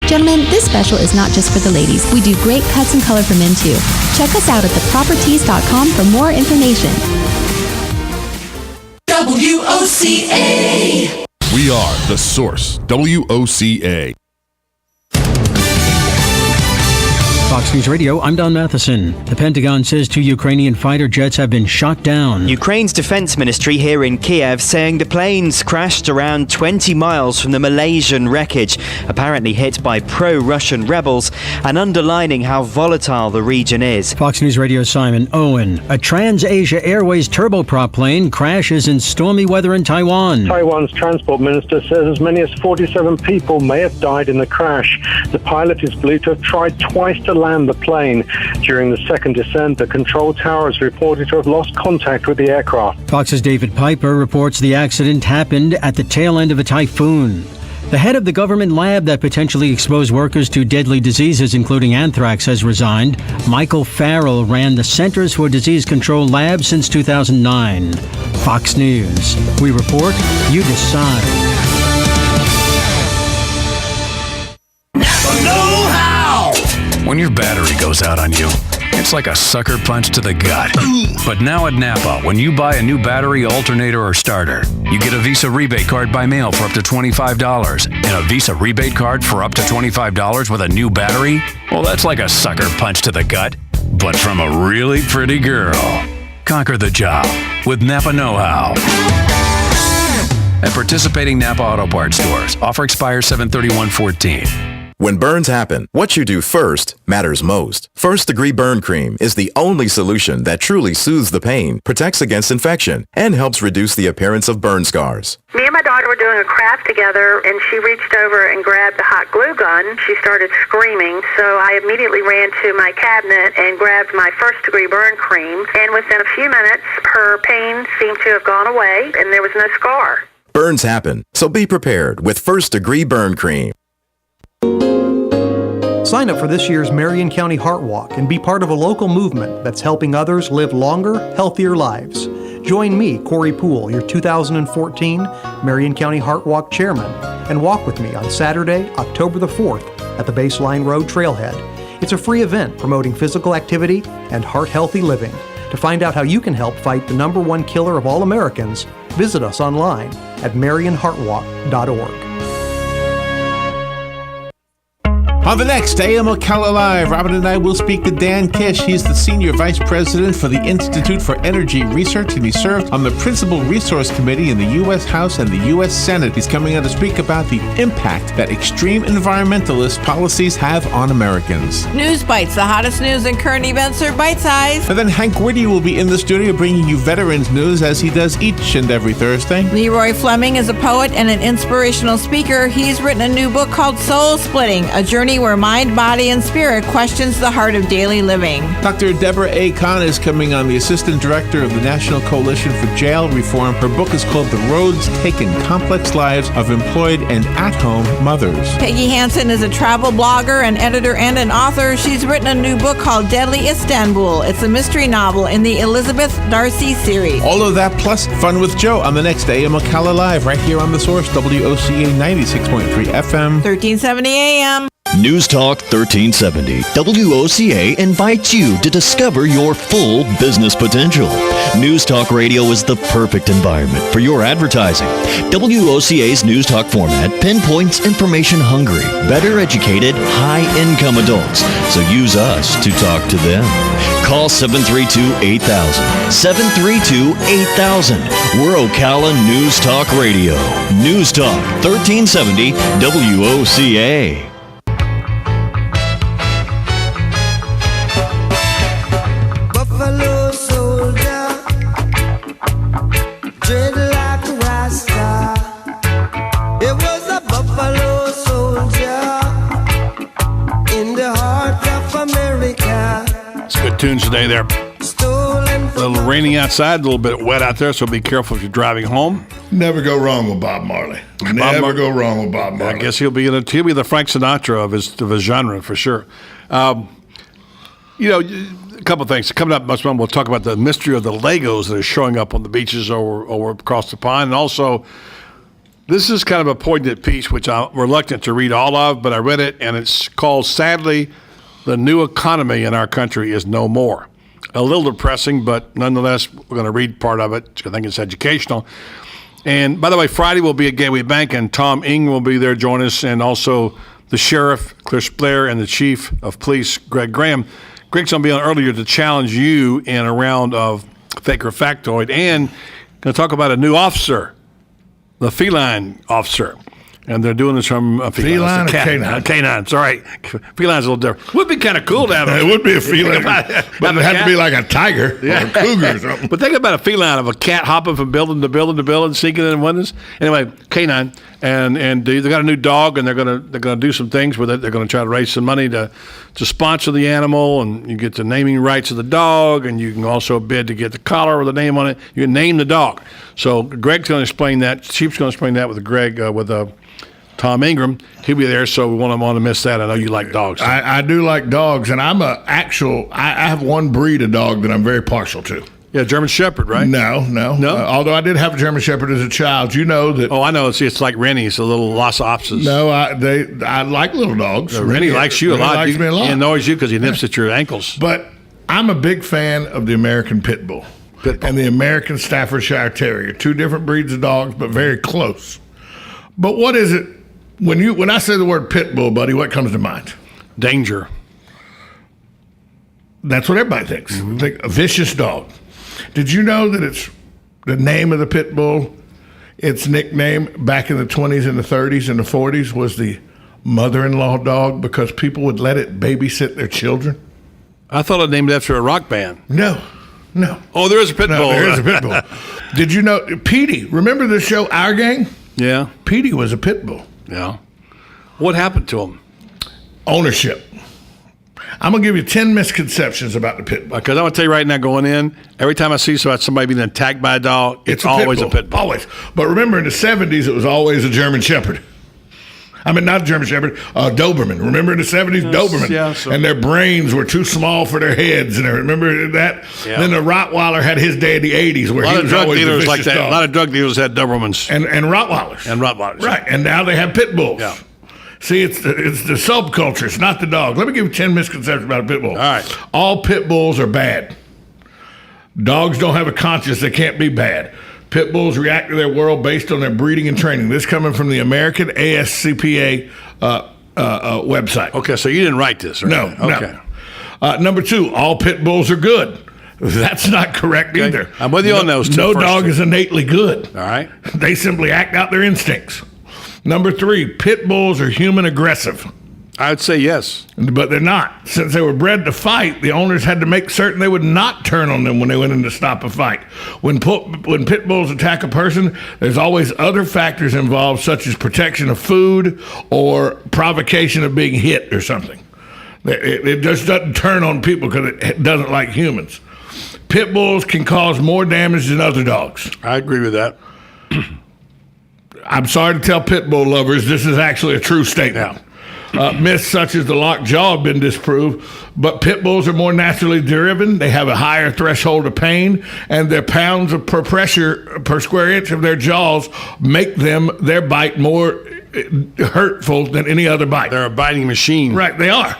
Gentlemen, this special is not just for the ladies. We do great cuts and color for men too. Check us out at thepropertees.com for more information. WOCA. We are The Source, WOCA. Fox News Radio, I'm Don Matheson. The Pentagon says 2 Ukrainian fighter jets have been shot down. Ukraine's defense ministry here in Kiev saying the planes crashed around 20 miles from the Malaysian wreckage, apparently hit by pro-Russian rebels, and underlining how volatile the region is. Fox News Radio Simon Owen. A Trans-Asia Airways turboprop plane crashes in stormy weather in Taiwan. Taiwan's transport minister says as many as 47 people may have died in the crash. The pilot is believed to have tried twice to land the plane. During the second descent, the control tower is reported to have lost contact with the aircraft. Fox's David Piper reports the accident happened at the tail end of a typhoon. The head of the government lab that potentially exposed workers to deadly diseases, including anthrax, has resigned. Michael Farrell ran the Centers for Disease Control lab since 2009. Fox News. We report, you decide. When your battery goes out on you, it's like a sucker punch to the gut. But now at Napa, when you buy a new battery, alternator, or starter, you get a Visa rebate card by mail for up to $25. And a Visa rebate card for up to $25 with a new battery? Well, that's like a sucker punch to the gut, but from a really pretty girl. Conquer the job with Napa Know-How. At participating Napa Auto Parts stores. Offer expires 7/31/14. When burns happen, what you do first matters most. First Degree Burn Cream is the only solution that truly soothes the pain, protects against infection, and helps reduce the appearance of burn scars. Me and my daughter were doing a craft together, and she reached over and grabbed the hot glue gun. She started screaming, so I immediately ran to my cabinet and grabbed my First Degree Burn Cream, and within a few minutes, her pain seemed to have gone away, and there was no scar. Burns happen, so be prepared with First Degree Burn Cream. Sign up for this year's Marion County Heart Walk and be part of a local movement that's helping others live longer, healthier lives. Join me, Corey Poole, your 2014 Marion County Heart Walk Chairman, and walk with me on Saturday, October the 4th at the Baseline Road Trailhead. It's a free event promoting physical activity and heart-healthy living. To find out how you can help fight the #1 killer of all Americans, visit us online at marionheartwalk.org. On the next AM Ocala Live, Robin and I will speak to Dan Kish. He's the Senior Vice President for the Institute for Energy Research, and he served on the Principal Resource Committee in the U.S. House and the U.S. Senate. He's coming on to speak about the impact that extreme environmentalist policies have on Americans. News Bites, the hottest news and current events are bite-sized. And then Hank Whitty will be in the studio bringing you veterans news as he does each and every Thursday. Leroy Fleming is a poet and an inspirational speaker. He's written a new book called Soul Splitting, a journey where mind, body, and spirit questions the heart of daily living. Dr. Deborah A. Kahn is coming on, the Assistant Director of the National Coalition for Jail Reform. Her book is called The Roads Taken, Complex Lives of Employed and At-Home Mothers. Peggy Hansen is a travel blogger, an editor, and an author. She's written a new book called Deadly Istanbul. It's a mystery novel in the Elizabeth Darcy series. All of that plus Fun with Joe on the next AM Ocala Live right here on The Source, WOCA 96.3 FM. 1370 AM. News Talk 1370. WOCA invites you to discover your full business potential. News Talk Radio is the perfect environment for your advertising. WOCA's News Talk format pinpoints information-hungry, better educated, high-income adults. So use us to talk to them. Call 732-8000. 732-8000. We're Ocala News Talk Radio. News Talk 1370 WOCA. Tunes today there. A little raining outside, a little bit wet out there, so be careful if you're driving home. Never go wrong with Bob Marley. Never go wrong with Bob Marley. I guess he'll be the Frank Sinatra of his genre for sure. A couple of things coming up. We'll talk about the mystery of the Legos that are showing up on the beaches or across the pond, and also This is kind of a poignant piece, which I'm reluctant to read all of, but I read it, and it's called, Sadly, the New Economy in Our Country is No More. A little depressing, but nonetheless, we're going to read part of it. I think it's educational. And by the way, Friday will be at Gateway Bank, and Tom Ing will be there, join us, and also the sheriff, Chris Blair, and the chief of police, Greg Graham. Greg's going to be on earlier to challenge you in a round of fake or factoid, and going to talk about a new officer, the feline officer. And they're doing this from a feline or canine? Canine, sorry. Feline's a little different. Would be kind of cool to have it. Would be a feline, but it had to be like a tiger or a cougar or something. But think about a feline of a cat hopping from building to building to building, sneaking in windows. Anyway, canine, and they got a new dog, and they're gonna do some things with it. They're gonna try to raise some money to sponsor the animal, and you get the naming rights of the dog, and you can also bid to get the collar with the name on it. You can name the dog. So Greg's gonna explain that. Chief's gonna explain that with Greg with Tom Ingram. He'll be there, so we won't want to miss that. I know you like dogs. I do like dogs, and I have one breed of dog that I'm very partial to. Yeah, German Shepherd, right? No. Although I did have a German Shepherd as a child, you know that. Oh, I know. It's like Rennie. It's a little Lhasa Apsos. No, I like little dogs. Rennie likes you a lot. Likes me a lot. He annoys you because he nips at your ankles. But I'm a big fan of the American Pit Bull and the American Staffordshire Terrier. Two different breeds of dogs, but very close. But what is it? When I say the word pit bull, buddy, what comes to mind? Danger. That's what everybody thinks. Mm-hmm. Think a vicious dog. Did you know that it's the name of the pit bull? Its nickname back in the 20s and the 30s and the 40s was the mother-in-law dog because people would let it babysit their children. I thought it named after a rock band. No. Oh, there is a pit bull. There is a pit bull. Did you know Petey? Remember the show Our Gang? Yeah. Petey was a pit bull. Yeah. What happened to him? Ownership. I'm going to give you 10 misconceptions about the pit bull. Because I'm going to tell you right now, going in, every time I see somebody being attacked by a dog, it's always a pit bull. Always. But remember, in the 70s, it was always a German Shepherd. I mean, not a German Shepherd, Doberman. Remember in the 70s, Doberman? Yeah, so. And their brains were too small for their heads. And remember that? Yeah. Then the Rottweiler had his day in the 80s where he was always a vicious like that. dog. A lot of drug dealers had Dobermans. And Rottweilers. Right. And now they have pit bulls. Yeah. See, it's the subculture. It's not the dog. Let me give you 10 misconceptions about a pit bull. All right. All pit bulls are bad. Dogs don't have a conscience. They can't be bad. Pit bulls react to their world based on their breeding and training. This coming from the American ASCPA website. Okay, so you didn't write this, right? No. Okay. Number 2, all pit bulls are good. That's not correct either. I'm with you on those two. No dog is innately good. All right. They simply act out their instincts. Number 3, pit bulls are human aggressive. I would say yes. But they're not. Since they were bred to fight, the owners had to make certain they would not turn on them when they went in to stop a fight. When pit bulls attack a person, there's always other factors involved, such as protection of food or provocation of being hit or something. It just doesn't turn on people because it doesn't like humans. Pit bulls can cause more damage than other dogs. I agree with that. I'm sorry to tell pit bull lovers, this is actually a true statement. Yeah. Myths such as the locked jaw have been disproved, but pit bulls are more naturally driven. They have a higher threshold of pain, and their pounds of pressure per square inch of their jaws make their bite more hurtful than any other bite. They're a biting machine. Right, they are.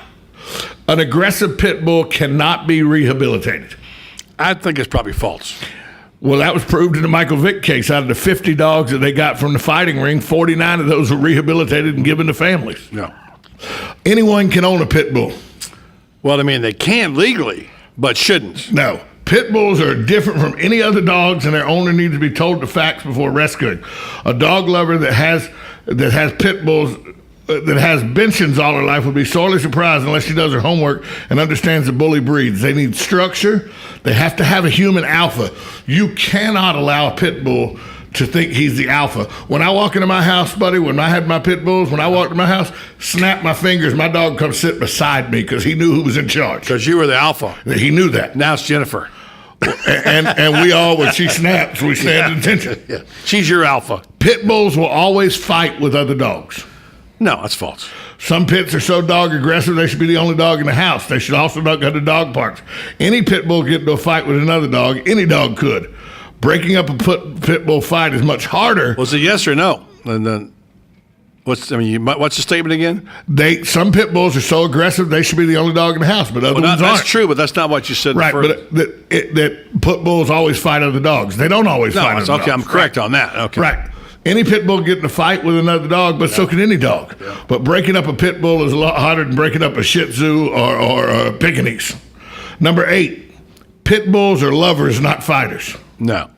An aggressive pit bull cannot be rehabilitated. I think it's probably false. Well, that was proved in the Michael Vick case. Out of the 50 dogs that they got from the fighting ring, 49 of those were rehabilitated and given to families. No. Anyone can own a pit bull. Well, I mean, they can legally, but shouldn't. No. Pit bulls are different from any other dogs, and their owner needs to be told the facts before rescuing. A dog lover that has pit bulls, that has Benchins all her life, would be sorely surprised unless she does her homework and understands the bully breeds. They need structure. They have to have a human alpha. You cannot allow a pit bull to think he's the alpha. When I walk into my house, buddy, when I had my pit bulls, when I walked to my house, snap my fingers, my dog comes sit beside me because he knew who was in charge. Because you were the alpha. He knew that. Now it's Jennifer. and we all, when she snaps, we stand at attention. Yeah. She's your alpha. Pit bulls will always fight with other dogs. No, that's false. Some pits are so dog aggressive they should be the only dog in the house. They should also not go to dog parks. Any pit bull get into a fight with another dog, any dog could. Breaking up a pit bull fight is much harder. Was it yes or no? And then what's the statement again? Some pit bulls are so aggressive they should be the only dog in the house, but other ones aren't. That's true, but that's not what you said. Right, but that pit bulls always fight other dogs. They don't always fight other dogs. Okay, I'm correct on that. Okay. Right. Any pit bull get in a fight with another dog, but so can any dog. Yeah. But breaking up a pit bull is a lot harder than breaking up a Shih Tzu or a Pekingese. Number 8, pit bulls are lovers, not fighters. No.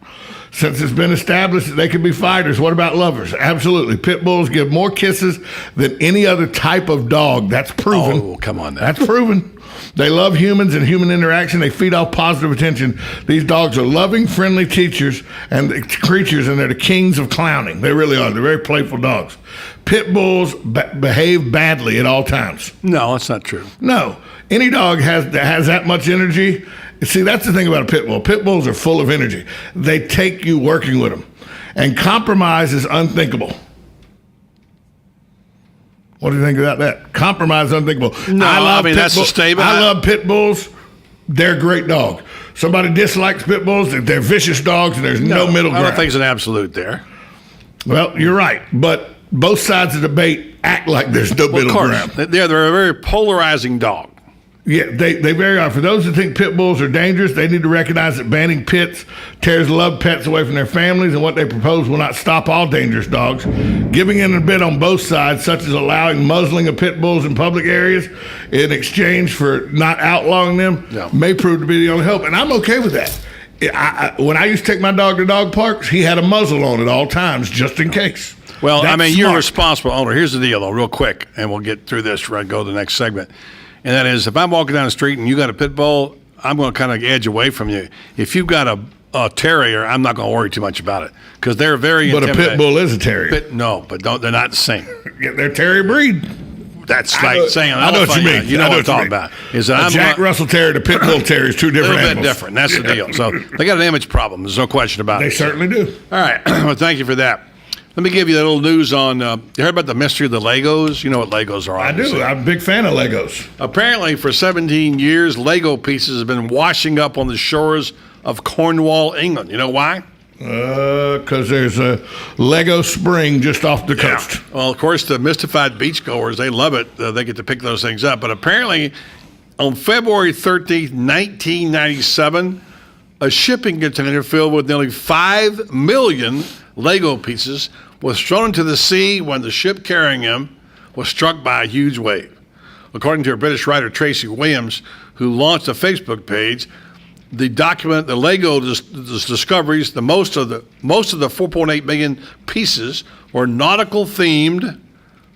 Since it's been established that they can be fighters, what about lovers? Absolutely. Pit bulls give more kisses than any other type of dog. That's proven. Oh, come on now. That's proven. They love humans and human interaction. They feed off positive attention. These dogs are loving, friendly creatures, and they're the kings of clowning. They really are. They're very playful dogs. Pit bulls behave badly at all times. No, that's not true. No. Any dog that has that much energy. See, that's the thing about a pit bull. Pit bulls are full of energy. They take you working with them. And compromise is unthinkable. What do you think about that? Compromise is unthinkable. No, that's a statement. I love pit bulls. They're a great dog. Somebody dislikes pit bulls. They're vicious dogs, and there's no middle ground. I don't think it's an absolute there. Well, you're right. But both sides of the debate act like there's no middle ground. They're a very polarizing dog. Yeah, they very are. For those who think pit bulls are dangerous, they need to recognize that banning pits tears loved pets away from their families, and what they propose will not stop all dangerous dogs. Giving in a bit on both sides, such as allowing muzzling of pit bulls in public areas in exchange for not outlawing them, may prove to be the only hope. And I'm okay with that. When I used to take my dog to dog parks, he had a muzzle on at all times, just in case. Well, you're a responsible owner. Here's the deal, though, real quick, and we'll get through this. Go to the next segment. And that is, if I'm walking down the street and you got a pit bull, I'm going to kind of edge away from you. If you've got a terrier, I'm not going to worry too much about it because they're very But a pit bull is a terrier. They're not the same. Yeah, they're terrier breed. That's like saying I know what you mean. You know what I'm talking about. Is that Jack Russell Terrier to pit bull terrier is two different animals. A little bit different. That's the deal. So they got an image problem. There's no question about it. They certainly do. All right. Well, thank you for that. Let me give you a little news on, you heard about the mystery of the Legos? You know what Legos are, obviously. I do. I'm a big fan of Legos. Apparently, for 17 years, Lego pieces have been washing up on the shores of Cornwall, England. You know why? Because there's a Lego spring just off the coast. Well, of course, the mystified beachgoers, they love it. They get to pick those things up. But apparently, on February 13th, 1997, a shipping container filled with nearly 5 million Lego pieces was thrown into the sea when the ship carrying them was struck by a huge wave. According to a British writer, Tracy Williams, who launched a Facebook page, the document, the Lego discoveries, most of the 4.8 million pieces were nautical themed,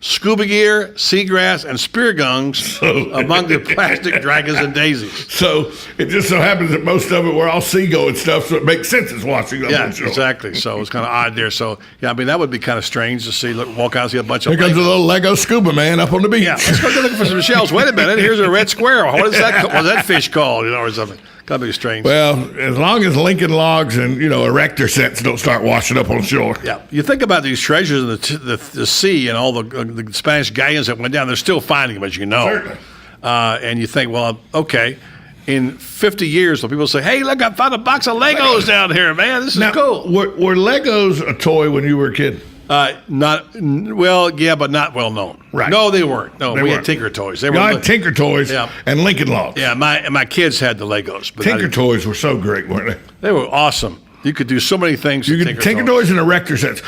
scuba gear, seagrass, and spear guns among the plastic dragons and daisies. So it just so happens that most of it were all seagull and stuff, so it makes sense it's washing up. Yeah, exactly. So it's kind of odd there. So, yeah, that would be kind of strange to see, walk out and see a bunch of Here comes a little Lego scuba man up on the beach. Yeah, let's go looking for some shells. Wait a minute, here's a red squirrel. What is that? What's that fish called? Or something. Gotta be strange. Well, as long as Lincoln logs and erector sets don't start washing up on shore. Yeah, you think about these treasures in the sea and all the Spanish galleons that went down. They're still finding them, as you know. Certainly. And you think, well, okay, in 50 years, people say, "Hey, look, I found a box of Legos down here, man. This is cool." Were Legos a toy when you were a kid? But not well known. Right? No, they weren't. No, we had Tinker Toys. They had Tinker Toys and Lincoln Logs. Yeah, my kids had the Legos. But Tinker Toys were so great, weren't they? They were awesome. You could do so many things. Tinker Toys and erector sets.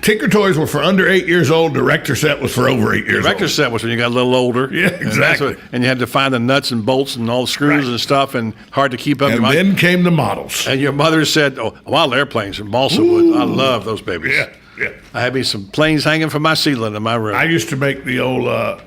Tinker Toys were for under 8 years old. The erector set was for over 8 years old. The erector set was when you got a little older. Yeah, exactly. And you had to find the nuts and bolts and all the screws and stuff, and hard to keep up. And then came the models. And your mother said, wild airplanes from balsa wood. I love those babies. Yeah. Yeah. I had me some planes hanging from my ceiling in my room. I used to make the old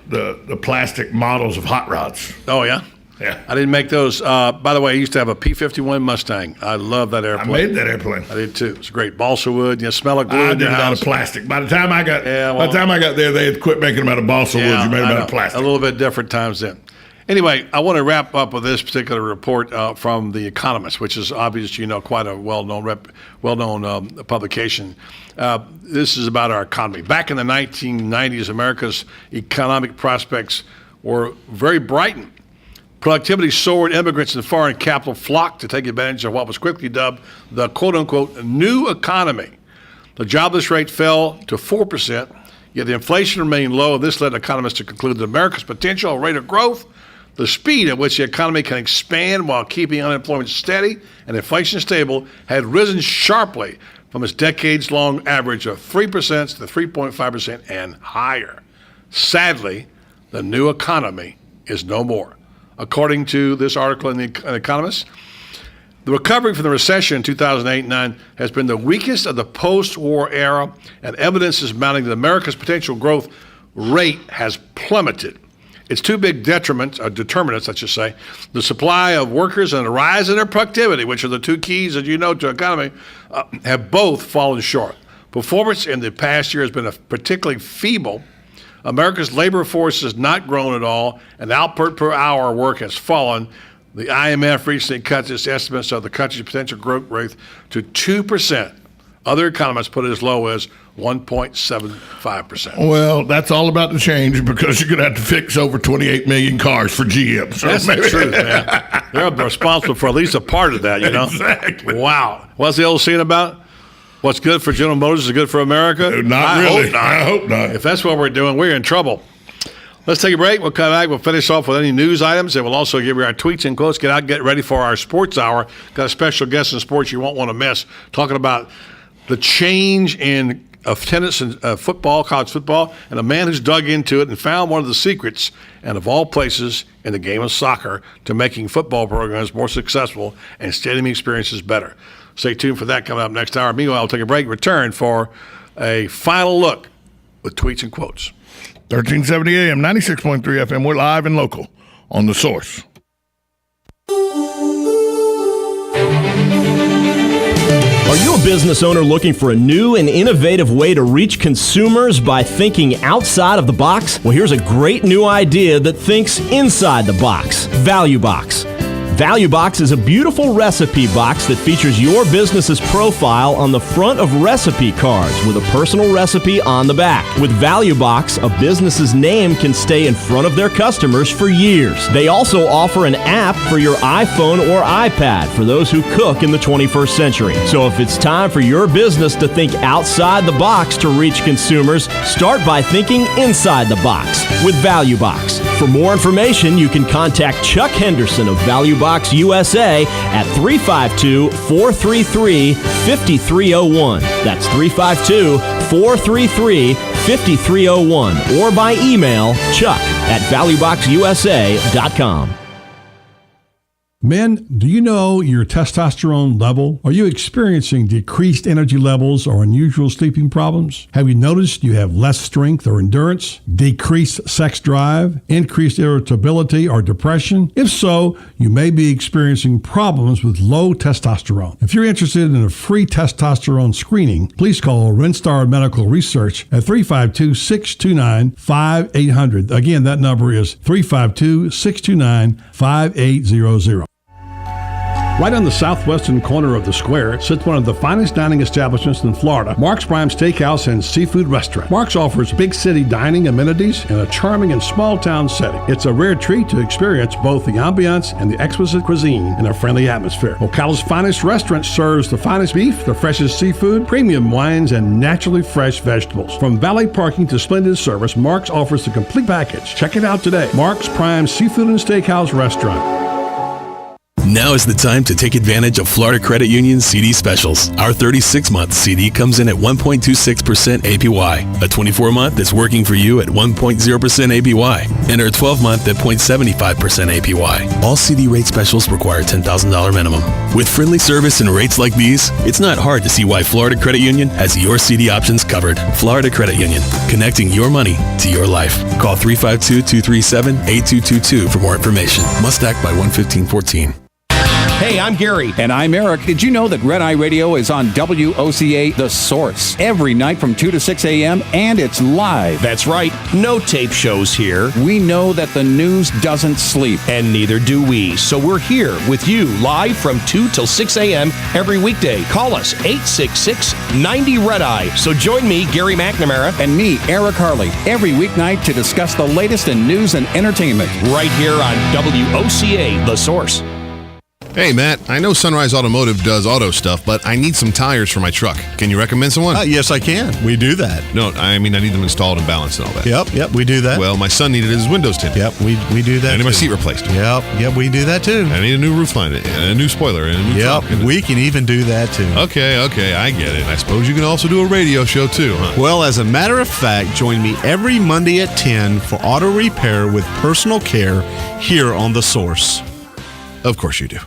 the plastic models of hot rods. Oh, yeah? Yeah. I didn't make those. By the way, I used to have a P-51 Mustang. I love that airplane. I made that airplane. I did too. It's great. Balsa wood. Smell it good. I did it out of plastic. By the time I got there, they had quit making them out of balsa wood. You made them out of plastic. A little bit different times then. Anyway, I want to wrap up with this particular report from The Economist, which is obviously, quite a well-known publication. This is about our economy. Back in the 1990s, America's economic prospects were very brightened. Productivity soared. Immigrants and foreign capital flocked to take advantage of what was quickly dubbed the quote-unquote new economy. The jobless rate fell to 4%, yet the inflation remained low. This led economists to conclude that America's potential rate of growth, the speed at which the economy can expand while keeping unemployment steady and inflation stable, had risen sharply from its decades-long average of 3% to 3.5% and higher. Sadly, the new economy is no more. According to this article in The Economist, the recovery from the recession in 2008-9 has been the weakest of the post-war era, and evidence is mounting that America's potential growth rate has plummeted. Its two big determinants, I should say, the supply of workers and the rise in their productivity, which are the two keys, as you know, to economy, have both fallen short. Performance in the past year has been particularly feeble. America's labor force has not grown at all, and output per hour work has fallen. The IMF recently cut its estimates of the country's potential growth rate to 2%. Other economists put it as low as 1.75%. Well, that's all about to change because you're going to have to fix over 28 million cars for GM. So that's the truth, man. They're responsible for at least a part of that, you know? Exactly. Wow. What's the old saying about what's good for General Motors is good for America? Not really. I hope not. If that's what we're doing, we're in trouble. Let's take a break. We'll come back. We'll finish off with any news items, and we'll also give you our tweets and quotes. Get out, get ready for our sports hour. Got a special guest in sports you won't want to miss, talking about the change in attendance in football, college football, and a man who's dug into it and found one of the secrets, and of all places in the game of soccer, to making football programs more successful and stadium experiences better. Stay tuned for that coming up next hour. Meanwhile, we'll take a break, return for a final look with tweets and quotes. 1370 AM, 96.3 FM. We're live and local on The Source. Are you a business owner looking for a new and innovative way to reach consumers by thinking outside of the box? Well, here's a great new idea that thinks inside the box. Value Box. Value Box is a beautiful recipe box that features your business's profile on the front of recipe cards with a personal recipe on the back. With Value Box, a business's name can stay in front of their customers for years. They also offer an app for your iPhone or iPad for those who cook in the 21st century. So if it's time for your business to think outside the box to reach consumers, start by thinking inside the box with Value Box. For more information, you can contact Chuck Henderson of Value Box USA at 352-433-5301. That's 352-433-5301. Or by email, chuck@valueboxusa.com. Men, do you know your testosterone level? Are you experiencing decreased energy levels or unusual sleeping problems? Have you noticed you have less strength or endurance, decreased sex drive, increased irritability or depression? If so, you may be experiencing problems with low testosterone. If you're interested in a free testosterone screening, please call Rinstar Medical Research at 352-629-5800. Again, that number is 352-629-5800. Right on the southwestern corner of the square sits one of the finest dining establishments in Florida, Mark's Prime Steakhouse and Seafood Restaurant. Mark's offers big city dining amenities in a charming and small town setting. It's a rare treat to experience both the ambiance and the exquisite cuisine in a friendly atmosphere. Ocala's finest restaurant serves the finest beef, the freshest seafood, premium wines, and naturally fresh vegetables. From valet parking to splendid service, Mark's offers the complete package. Check it out today. Mark's Prime Seafood and Steakhouse Restaurant. Now is the time to take advantage of Florida Credit Union's CD specials. Our 36-month CD comes in at 1.26% APY. A 24-month is working for you at 1.0% APY. And our 12-month at 0.75% APY. All CD rate specials require $10,000 minimum. With friendly service and rates like these, it's not hard to see why Florida Credit Union has your CD options covered. Florida Credit Union, connecting your money to your life. Call 352-237-8222 for more information. Must act by 1/15/14. Hey, I'm Gary. And I'm Eric. Did you know that Red Eye Radio is on WOCA The Source every night from 2 to 6 a.m. and it's live? That's right. No tape shows here. We know that the news doesn't sleep. And neither do we. So we're here with you live from 2 till 6 a.m. every weekday. Call us 866-90-RED-EYE. So join me, Gary McNamara. And me, Eric Harley, every weeknight to discuss the latest in news and entertainment. Right here on WOCA The Source. Hey, Matt, I know Sunrise Automotive does auto stuff, but I need some tires for my truck. Can you recommend someone? Yes, I can. We do that. No, I mean I need them installed and balanced and all that. Yep, we do that. Well, my son needed his windows tinted. Yep, we do that. I need my too. seat replaced. Yep, we do that too. I need a new roof line, and a new spoiler, and a new trunk. We can even do that too. Okay, I get it. I suppose you can also do a radio show too, huh? Well, as a matter of fact, join me every Monday at 10 for auto repair with personal care here on The Source. Of course you do.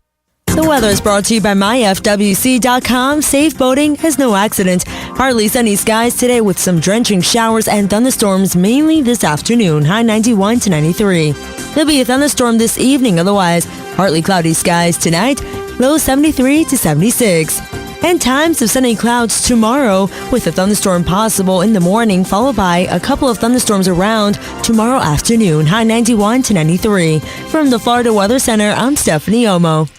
The weather is brought to you by myfwc.com. Safe boating has no accident. Partly sunny skies today with some drenching showers and thunderstorms mainly this afternoon. High 91 to 93. There'll be a thunderstorm this evening. Otherwise, partly cloudy skies tonight. Low 73 to 76. And times of sunny clouds tomorrow with a thunderstorm possible in the morning, followed by a couple of thunderstorms around tomorrow afternoon. High 91 to 93. From the Florida Weather Center, I'm Stephanie Omo.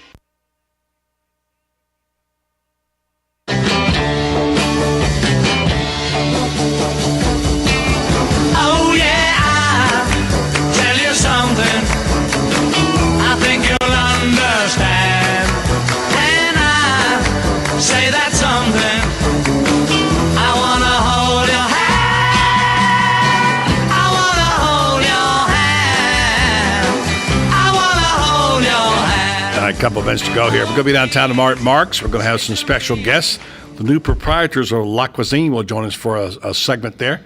A couple of minutes to go here. We're going to be downtown tomorrow at Mark's. We're going to have some special guests. The new proprietors of La Cuisine will join us for a segment there,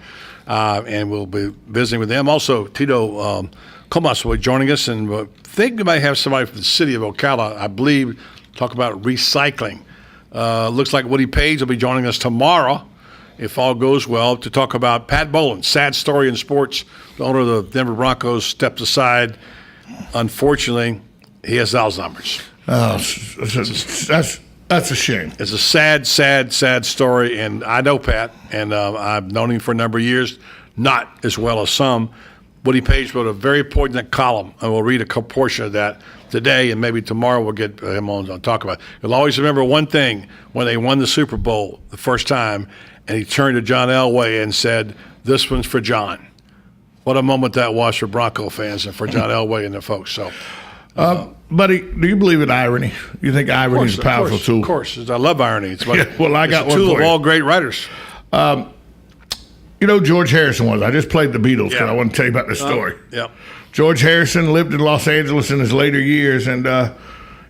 and we'll be visiting with them. Also, Tito Comas will be joining us, and I think we might have somebody from the city of Ocala, I believe, talk about recycling. Looks like Woody Page will be joining us tomorrow, if all goes well, to talk about Pat Bowlen, sad story in sports. The owner of the Denver Broncos stepped aside. Unfortunately, he has Alzheimer's. That's a shame. It's a sad story, and I know Pat, and I've known him for a number of years, not as well as some. Woody Page wrote a very poignant column, and we'll read a portion of that today, and maybe tomorrow we'll get him on to talk about it. You'll always remember one thing, when they won the Super Bowl the first time, and he turned to John Elway and said, "This one's for John." What a moment that was for Bronco fans and for John Elway and the folks. So. Buddy, do you believe in irony? You think irony is a powerful tool? Of course. I love irony. It's well, I got it's a tool of all great writers. You know George Harrison was. I just played the Beatles because I want to tell you about this story. Yeah. George Harrison lived in Los Angeles in his later years, and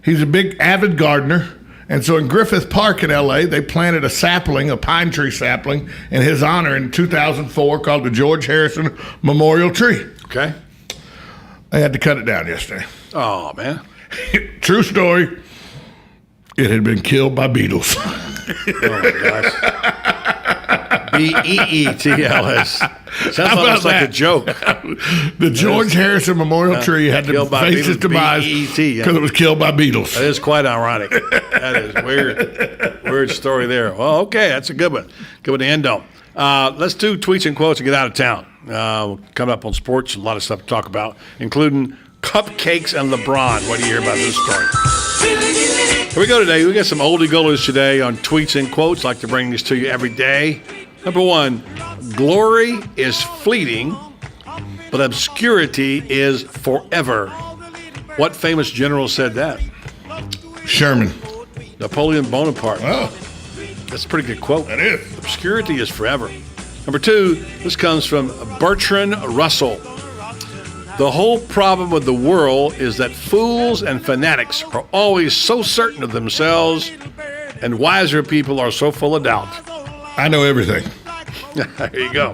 he's a big avid gardener. And so in Griffith Park in L.A., they planted a sapling, a pine tree sapling, in his honor in 2004 called the George Harrison Memorial Tree. Okay. I had to cut it down yesterday. Oh, man. True story. It had been killed by beetles. Oh, my gosh. B-E-E-T-L-S. Sounds almost like a joke. The George Harrison Memorial Tree had to face its demise because it was killed by beetles. That is quite ironic. That is weird. Weird story there. Well, okay, that's a good one. Good one to end on. Let's do tweets and quotes and get out of town. Coming up on sports, a lot of stuff to talk about, including cupcakes and LeBron. What do you hear about this story? Here we go today. We got some oldie golders today on tweets and quotes. Like to bring these to you every day. Number one, glory is fleeting, but obscurity is forever. What famous general said that? Sherman. Napoleon Bonaparte. Oh. That's a pretty good quote. That is. Obscurity is forever. Number two, this comes from Bertrand Russell. The whole problem with the world is that fools and fanatics are always so certain of themselves, and wiser people are so full of doubt. I know everything. There you go.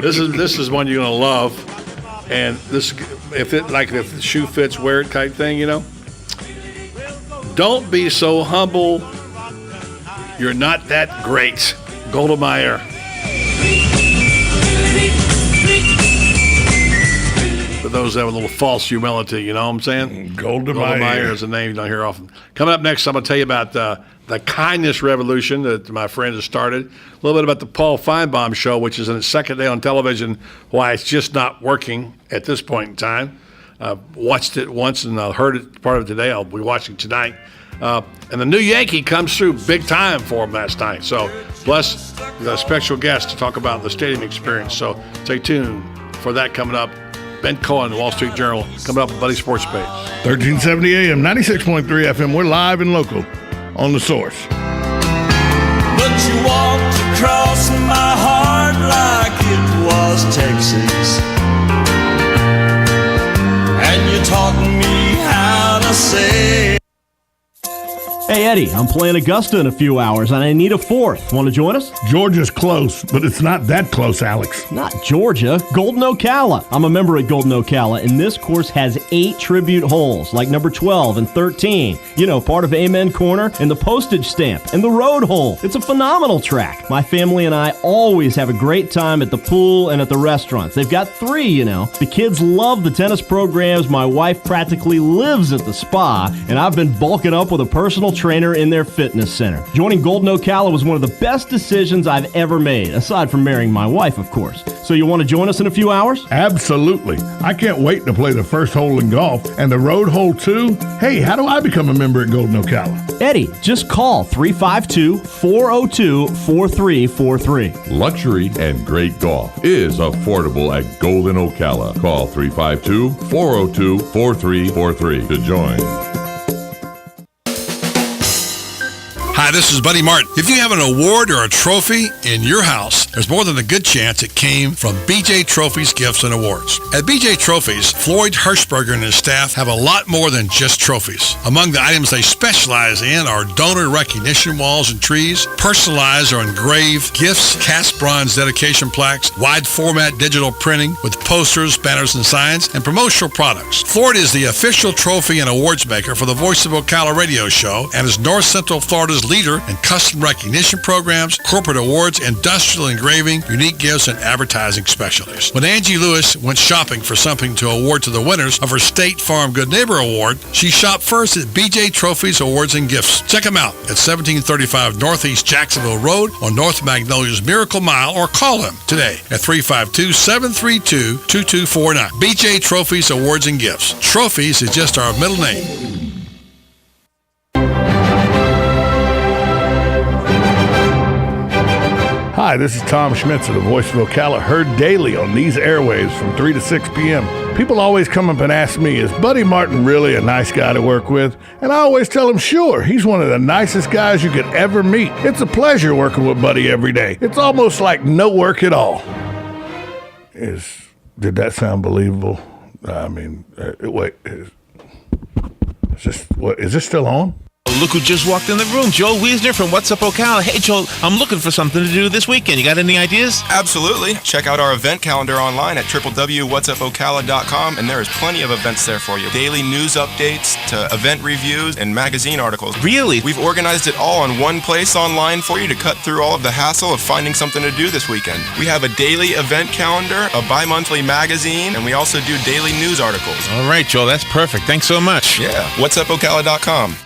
This is one you're gonna love, and this if the shoe fits, wear it type thing. You know. Don't be so humble. You're not that great. Golda Meir. For those that have a little false humility, you know what I'm saying? Golda Meir is a name you don't hear often. Coming up next, I'm going to tell you about the kindness revolution that my friends have started. A little bit about the Paul Feinbaum show, which is in its second day on television, why it's just not working at this point in time. I've watched it once and I heard it part of it today. I'll be watching tonight. And the new Yankee comes through big time for him last night. So, plus, we've got a special guest to talk about the stadium experience. So, stay tuned for that coming up Ben Cohen, Wall Street Journal, coming up with Buddy Sports Page. 1370 AM, 96.3 FM. We're live and local on The Source. But you walked across my heart like it was Texas, and you taught me how to say. Hey, Eddie, I'm playing Augusta in a few hours, and I need a fourth. Want to join us? Georgia's close, but it's not that close, Alex. Not Georgia, Golden Ocala. I'm a member at Golden Ocala, and this course has 8 tribute holes, like number 12 and 13. You know, part of Amen Corner, and the postage stamp, and the road hole. It's a phenomenal track. My family and I always have a great time at the pool and at the restaurants. They've got 3, you know. The kids love the tennis programs. My wife practically lives at the spa, and I've been bulking up with a personal trainer in their fitness center. Joining Golden Ocala was one of the best decisions I've ever made, aside from marrying my wife, of course. So you want to join us in a few hours? Absolutely. I can't wait to play the first hole in golf and the road hole too. Hey, how do I become a member at Golden Ocala? Eddie, just call 352-402-4343. Luxury and great golf is affordable at Golden Ocala. Call 352-402-4343 to join. Hi, this is Buddy Martin. If you have an award or a trophy in your house, there's more than a good chance it came from BJ Trophies Gifts and Awards. At BJ Trophies, Floyd Hirschberger and his staff have a lot more than just trophies. Among the items they specialize in are donor recognition walls and trees, personalized or engraved gifts, cast bronze dedication plaques, wide format digital printing with posters, banners, and signs, and promotional products. Floyd is the official trophy and awards maker for the Voice of Ocala radio show and is North Central Florida's leader in custom recognition programs, corporate awards, industrial engraving, unique gifts, and advertising specialties. When Angie Lewis went shopping for something to award to the winners of her State Farm Good Neighbor Award, she shopped first at BJ Trophies Awards and Gifts. Check them out at 1735 Northeast Jacksonville Road on North Magnolia's Miracle Mile, or call them today at 352-732-2249. BJ Trophies Awards and Gifts. Trophies is just our middle name. Hi, this is Tom Schmitz of the Voice of Ocala, heard daily on these airwaves from 3 to 6 p.m. People always come up and ask me, is Buddy Martin really a nice guy to work with? And I always tell them, sure, he's one of the nicest guys you could ever meet. It's a pleasure working with Buddy every day. It's almost like no work at all. Did that sound believable? I mean, wait, is this still on? Look who just walked in the room. Joel Wiesner from What's Up Ocala. Hey, Joel, I'm looking for something to do this weekend. You got any ideas? Absolutely. Check out our event calendar online at www.whatsupocala.com, and there is plenty of events there for you. Daily news updates to event reviews and magazine articles. Really? We've organized it all in one place online for you to cut through all of the hassle of finding something to do this weekend. We have a daily event calendar, a bi-monthly magazine, and we also do daily news articles. All right, Joel, that's perfect. Thanks so much. Yeah, whatsupocala.com.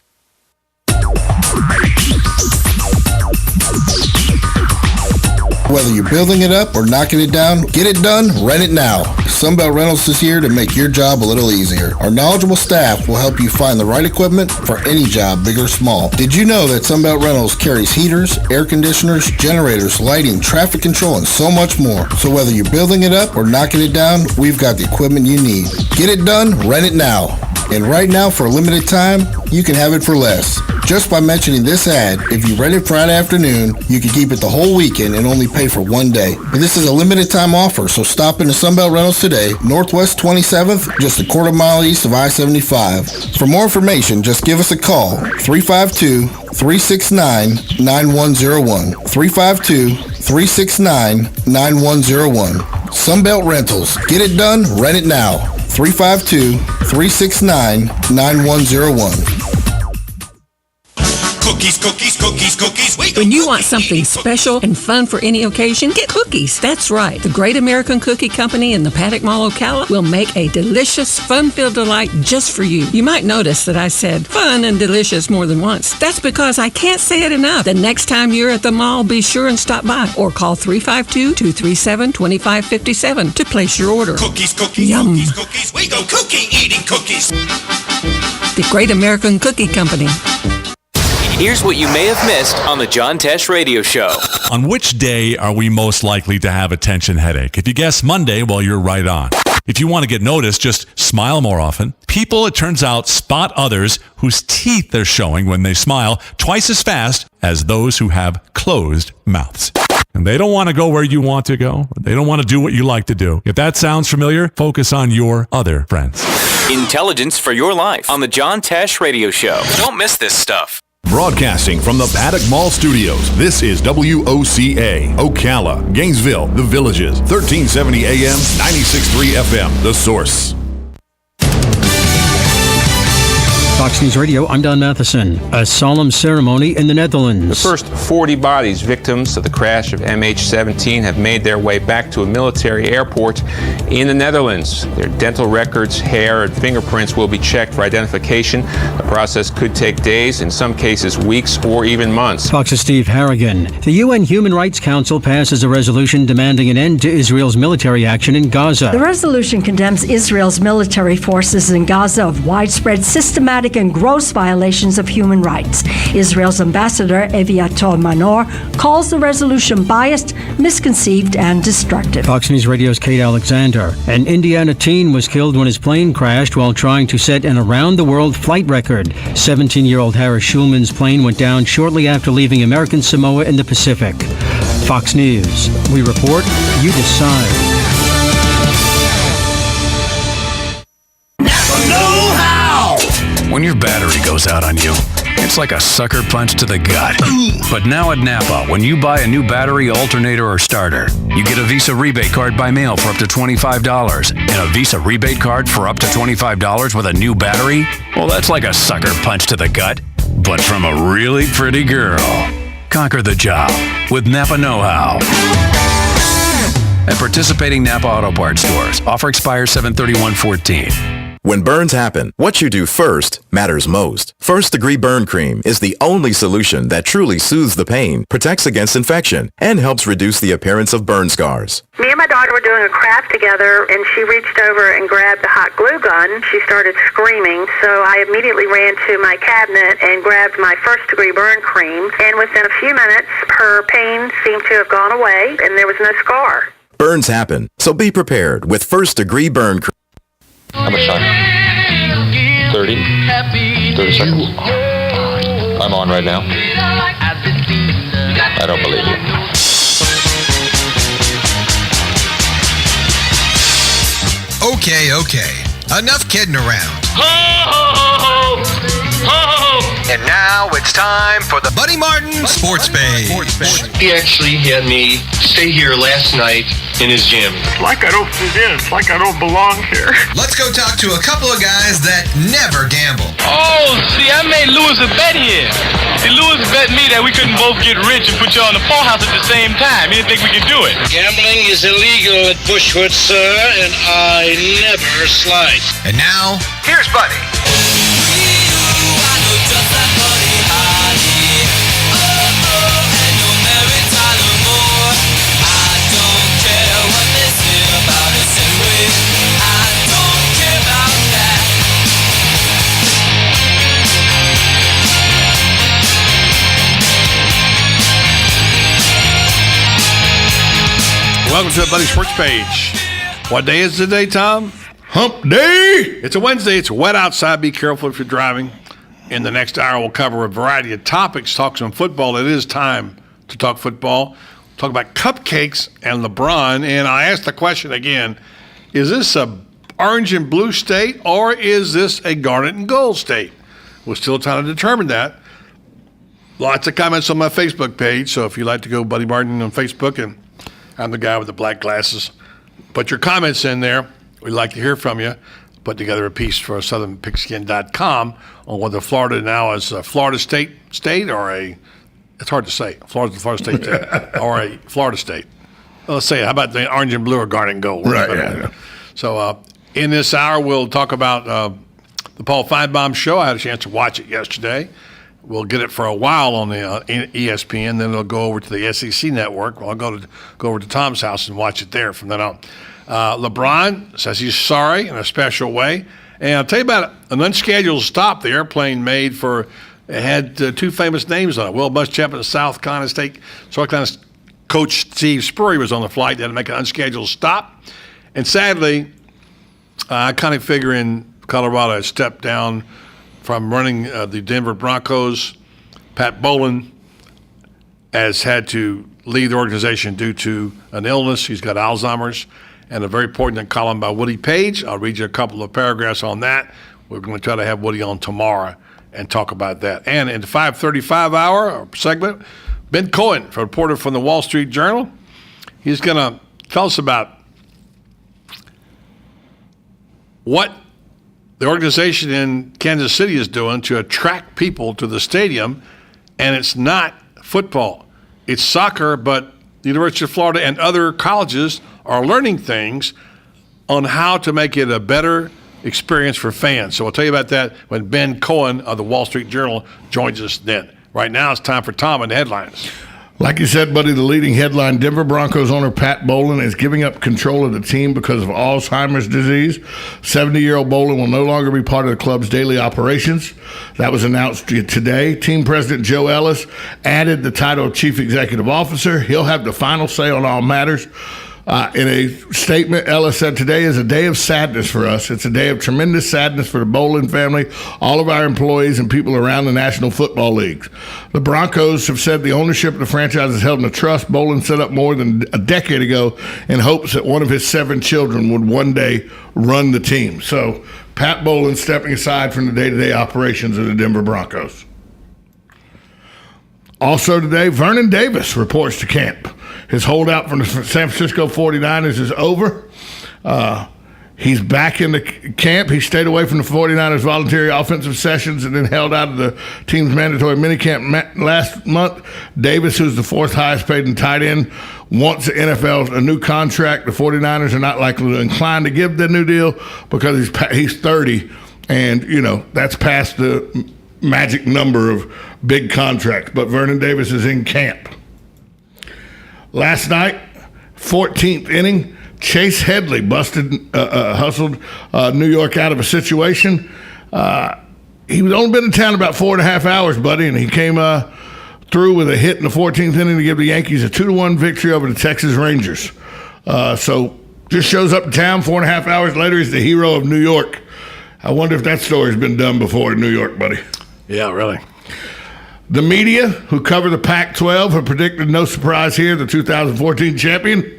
Whether you're building it up or knocking it down, get it done, rent it now. Sunbelt Rentals is here to make your job a little easier. Our knowledgeable staff will help you find the right equipment for any job, big or small. Did you know that Sunbelt Rentals carries heaters, air conditioners, generators, lighting, traffic control, and so much more? So whether you're building it up or knocking it down, we've got the equipment you need. Get it done, rent it now. And right now, for a limited time, you can have it for less. Just by mentioning this ad, if you rent it Friday afternoon, you can keep it the whole weekend and only pay for one day. But this is a limited time offer, so stop into Sunbelt Rentals today, Northwest 27th, just a quarter mile east of I-75. For more information, just give us a call, 352-369-9101. 352-369-9101. Sunbelt Rentals. Get it done, rent it now. 352-369-9101. Cookies, cookies, cookies, cookies. When you want something special and fun for any occasion, get cookies. That's right. The Great American Cookie Company in the Paddock Mall, Ocala will make a delicious, fun-filled delight just for you. You might notice that I said fun and delicious more than once. That's because I can't say it enough. The next time you're at the mall, be sure and stop by or call 352-237-2557 to place your order. Cookies, cookies, Yum. cookies, cookies. We go cookie eating cookies. The Great American Cookie Company. Here's what you may have missed on the John Tesh Radio Show. On which day are we most likely to have a tension headache? If you guess Monday, well, you're right on. If you want to get noticed, just smile more often. People, it turns out, spot others whose teeth they're showing when they smile twice as fast as those who have closed mouths. And they don't want to go where you want to go. They don't want to do what you like to do. If that sounds familiar, focus on your other friends. Intelligence for your life on the John Tesh Radio Show. Don't miss this stuff. Broadcasting from the Paddock Mall Studios, this is WOCA, Ocala, Gainesville, The Villages, 1370 AM, 96.3 FM, The Source. Fox News Radio, I'm Don Matheson. A solemn ceremony in the Netherlands. The first 40 bodies victims of the crash of MH17 have made their way back to a military airport in the Netherlands. Their dental records, hair, and fingerprints will be checked for identification. The process could take days, in some cases weeks, or even months. Fox's Steve Harrigan. The UN Human Rights Council passes a resolution demanding an end to Israel's military action in Gaza. The resolution condemns Israel's military forces in Gaza of widespread, systematic, and gross violations of human rights. Israel's ambassador, Aviator Manor, calls the resolution biased, misconceived, and destructive. Fox News Radio's Kate Alexander. An Indiana teen was killed when his plane crashed while trying to set an around-the-world flight record. 17-year-old Harris Schulman's plane went down shortly after leaving American Samoa in the Pacific. Fox News. We report, you decide. When your battery goes out on you, it's like a sucker punch to the gut. But now at Napa, when you buy a new battery, alternator, or starter, you get a Visa rebate card by mail for up to $25. And a Visa rebate card for up to $25 with a new battery? Well, that's like a sucker punch to the gut, but from a really pretty girl. Conquer the job with Napa Know-How. At participating Napa Auto Parts stores. Offer expires 7/31/14. When burns happen, what you do first matters most. First Degree Burn Cream is the only solution that truly soothes the pain, protects against infection, and helps reduce the appearance of burn scars. Me and my daughter were doing a craft together, and she reached over and grabbed the hot glue gun. She started screaming, so I immediately ran to my cabinet and grabbed my First Degree Burn Cream, and within a few minutes, her pain seemed to have gone away, and there was no scar. Burns happen, so be prepared with First Degree Burn Cream. How much time? 30 seconds. I'm on right now. I don't believe you. Okay. Enough kidding around. Ho, ho, ho, ho, ho. And now it's time for the Buddy Martin Sports Page. He actually had me stay here last night in his gym. It's like I don't fit in. It's like I don't belong here. Let's go talk to a couple of guys that never gamble. Oh, see, I made Lewis a bet here. See, Lewis bet me that we couldn't both get rich and put you on the poorhouse at the same time. He didn't think we could do it. Gambling is illegal at Bushwood, sir, and I never slide. And now, here's Buddy. Welcome to the Buddy Sports Page. What day is today, Tom? Hump Day! It's a Wednesday. It's wet outside. Be careful if you're driving. In the next hour, we'll cover a variety of topics, talk some football. It is time to talk football. Talk about cupcakes and LeBron. And I asked the question again, is this a orange and blue state or is this a garnet and gold state? We're still trying to determine that. Lots of comments on my Facebook page. So if you'd like to go Buddy Martin on Facebook, and I'm the guy with the black glasses, put your comments in there. We'd like to hear from you. Put together a piece for southernpigskin.com on whether Florida now is a Florida state or it's hard to say. Florida's a Florida state or a Florida state. Well, let's say, how about the orange and blue or garnet and gold? Right, yeah. So in this hour, we'll talk about the Paul Feinbaum show. I had a chance to watch it yesterday. We'll get it for a while on the ESPN, then it'll go over to the SEC network. Well, I'll go over to Tom's house and watch it there from then on. LeBron says he's sorry in a special way. And I'll tell you about an unscheduled stop. The airplane made for, it had two famous names on it. Will Muschamp and South Carolina State coach Steve Spurrier was on the flight. They had to make an unscheduled stop. And sadly, I kind of figure in Colorado, a step down from running the Denver Broncos. Pat Bowlen has had to leave the organization due to an illness. He's got Alzheimer's, and a very important column by Woody Page. I'll read you a couple of paragraphs on that. We're going to try to have Woody on tomorrow and talk about that. And in the 5:35 hour segment, Ben Cohen, a reporter from the Wall Street Journal, he's going to tell us about what the organization in Kansas City is doing to attract people to the stadium. And it's not football. It's soccer, but the University of Florida and other colleges are learning things on how to make it a better experience for fans. So I'll tell you about that when Ben Cohen of the Wall Street Journal joins us then. Right now it's time for Tom and the headlines. Like you said, buddy, the leading headline, Denver Broncos owner Pat Bowlen is giving up control of the team because of Alzheimer's disease. 70-year-old Bowlen will no longer be part of the club's daily operations. That was announced today. Team president Joe Ellis added the title of chief executive officer. He'll have the final say on all matters. In a statement, Ellis said, "Today is a day of sadness for us. It's a day of tremendous sadness for the Bowlen family, all of our employees, and people around the National Football League. The Broncos have said the ownership of the franchise is held in a trust Bowlen set up more than a decade ago in hopes that one of his 7 children would one day run the team." So Pat Bowlen stepping aside from the day-to-day operations of the Denver Broncos. Also today, Vernon Davis reports to camp. His holdout from the San Francisco 49ers is over. He's back in the camp. He stayed away from the 49ers' voluntary offensive sessions and then held out of the team's mandatory minicamp last month. Davis, who's the 4th highest paid in tight end, wants the NFL a new contract. The 49ers are not likely inclined to give the new deal because he's 30, and, you know, that's past the magic number of big contracts. But Vernon Davis is in camp. Last night, 14th inning, Chase Headley hustled New York out of a situation. He was only been in town about 4.5 hours, buddy, and he came through with a hit in the 14th inning to give the Yankees a 2-1 victory over the Texas Rangers. So just shows up in town 4.5 hours later. He's the hero of New York. I wonder if that story's been done before in New York, buddy. Yeah, really. The media, who cover the Pac-12, have predicted, no surprise here, the 2014 champion,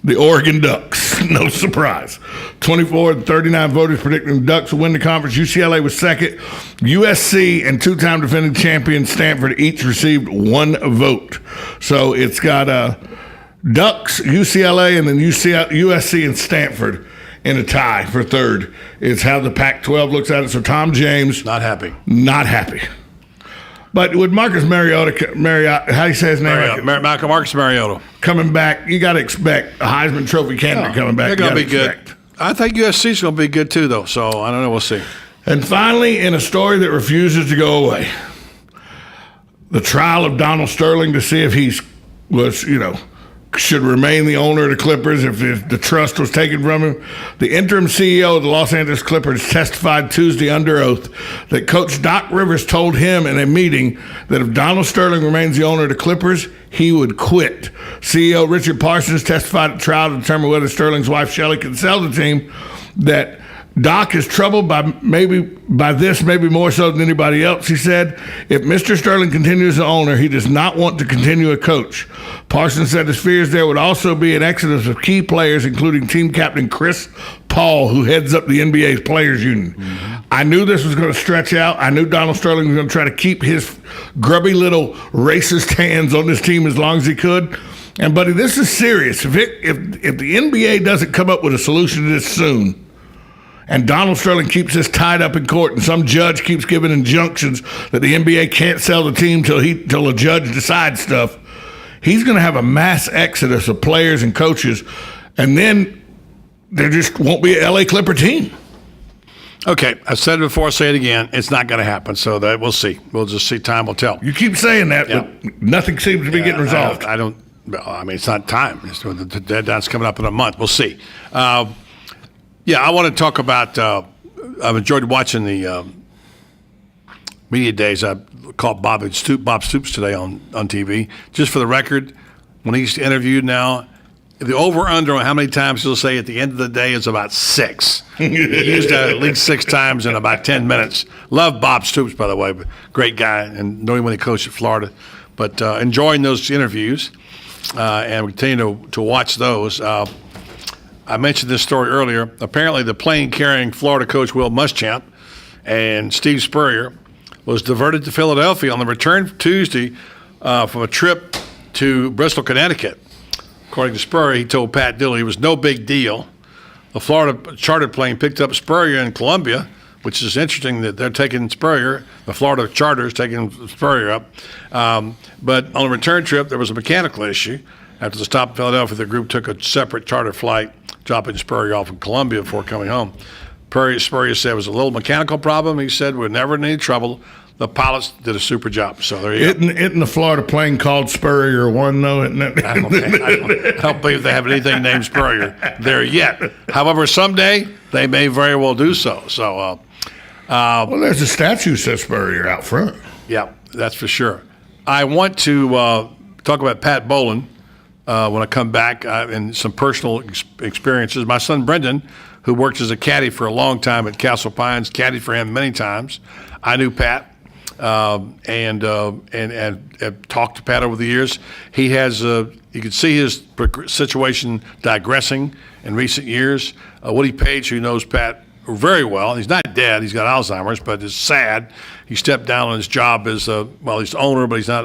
the Oregon Ducks. No surprise. 24 of the 39 voters predicting the Ducks will win the conference. UCLA was second. USC and 2-time defending champion Stanford each received 1 vote. So it's got Ducks, UCLA, and then USC and Stanford in a tie for third. It's how the Pac-12 looks at it. So Tom James. Not happy. Not happy. But with Marcus Mariota, how do you say his name? Marcus Mariota. Coming back, you got to expect a Heisman Trophy candidate coming back. They're going to be good. I think USC's going to be good too, though. So I don't know. We'll see. And finally, in a story that refuses to go away, the trial of Donald Sterling to see if should remain the owner of the Clippers if the trust was taken from him. The interim CEO of the Los Angeles Clippers testified Tuesday under oath that Coach Doc Rivers told him in a meeting that if Donald Sterling remains the owner of the Clippers, he would quit. CEO Richard Parsons testified at trial to determine whether Sterling's wife Shelley can sell the team, that Doc is troubled by this, maybe more so than anybody else. He said, if Mr. Sterling continues as owner, he does not want to continue a coach. Parsons said his fears there would also be an exodus of key players, including team captain Chris Paul, who heads up the NBA's Players Union. Mm-hmm. I knew this was going to stretch out. I knew Donald Sterling was going to try to keep his grubby little racist hands on this team as long as he could. And, buddy, this is serious. If the NBA doesn't come up with a solution to this soon, and Donald Sterling keeps this tied up in court, and some judge keeps giving injunctions that the NBA can't sell the team till a judge decides stuff, he's going to have a mass exodus of players and coaches, and then there just won't be an LA Clipper team. Okay, I've said it before, I'll say it again. It's not going to happen, so that we'll see. We'll just see. Time will tell. You keep saying that, but nothing seems to be getting resolved. I don't. I mean, it's not time. The deadline's coming up in a month. We'll see. Yeah, I want to talk about. I've enjoyed watching the media days. I caught Bob Stoops today on TV. Just for the record, when he's interviewed now, the over-under on how many times he'll say at the end of the day is about 6. He used that at least 6 times in about 10 minutes. Love Bob Stoops, by the way, but great guy, and knowing when he coached at Florida. But enjoying those interviews, and we continue to watch those. I mentioned this story earlier. Apparently, the plane-carrying Florida coach Will Muschamp and Steve Spurrier was diverted to Philadelphia on the return Tuesday from a trip to Bristol, Connecticut. According to Spurrier, he told Pat Dillon it was no big deal. The Florida chartered plane picked up Spurrier in Columbia, which is interesting that they're taking Spurrier. The Florida charter is taking Spurrier up. But on the return trip, there was a mechanical issue. After the stop in Philadelphia, the group took a separate charter flight, dropping Spurrier off in Columbia before coming home. Spurrier said it was a little mechanical problem. He said we're never in any trouble. The pilots did a super job. So there you go. Isn't the Florida plane called Spurrier 1, though? Isn't it? I don't believe they have anything named Spurrier there yet. However, someday they may very well do so. So, well, there's a statue that says Spurrier out front. Yeah, that's for sure. I want to talk about Pat Bowlen when I come back and some personal experiences. My son Brendan, who worked as a caddy for a long time at Castle Pines, caddied for him many times. I knew Pat. And talked to Pat over the years. He has, you can see his situation digressing in recent years. Woody Page, who knows Pat very well, he's not dead, he's got Alzheimer's, but it's sad. He stepped down on his job as, he's owner, but he's not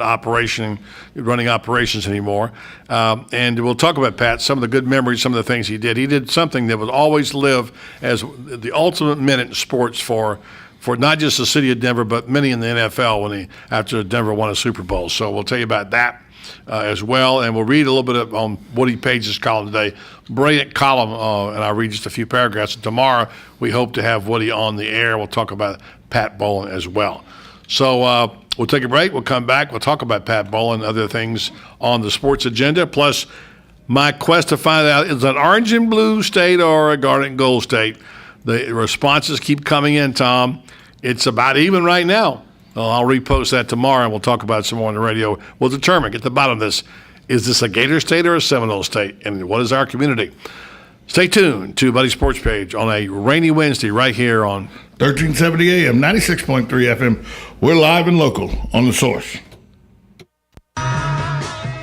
running operations anymore. And we'll talk about Pat, some of the good memories, some of the things he did. He did something that would always live as the ultimate minute in sports for not just the city of Denver, but many in the NFL after Denver won a Super Bowl. So we'll tell you about that as well, and we'll read a little bit on Woody Page's column today. Brilliant column, and I'll read just a few paragraphs. And tomorrow we hope to have Woody on the air. We'll talk about Pat Bowlen as well. So we'll take a break. We'll come back. We'll talk about Pat Bowlen and other things on the sports agenda, plus my quest to find out is it an orange and blue state or a garnet and gold state. The responses keep coming in, Tom. It's about even right now. I'll repost that tomorrow, and we'll talk about it some more on the radio. We'll determine, get to the bottom of this. Is this a Gator state or a Seminole state? And what is our community? Stay tuned to Buddy Sports Page on a rainy Wednesday right here on 1370 AM, 96.3 FM. We're live and local on The Source.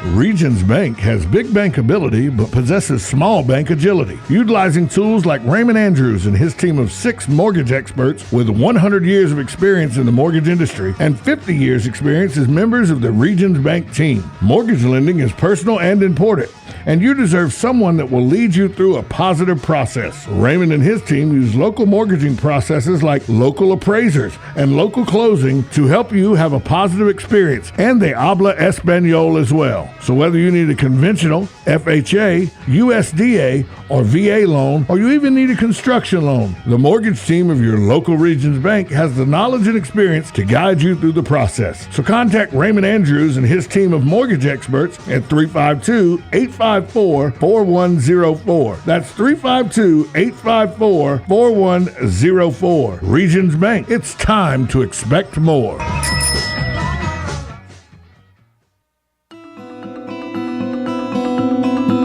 Regions Bank has big bank ability but possesses small bank agility. Utilizing tools like Raymond Andrews and his team of 6 mortgage experts with 100 years of experience in the mortgage industry and 50 years experience as members of the Regions Bank team. Mortgage lending is personal and important, and you deserve someone that will lead you through a positive process. Raymond and his team use local mortgaging processes like local appraisers and local closing to help you have a positive experience, and they habla Espanol as well. So whether you need a conventional, FHA, USDA, or VA loan, or you even need a construction loan, the mortgage team of your local Regions Bank has the knowledge and experience to guide you through the process. So contact Raymond Andrews and his team of mortgage experts at 352-854-4104. That's 352-854-4104. Regions Bank, it's time to expect more.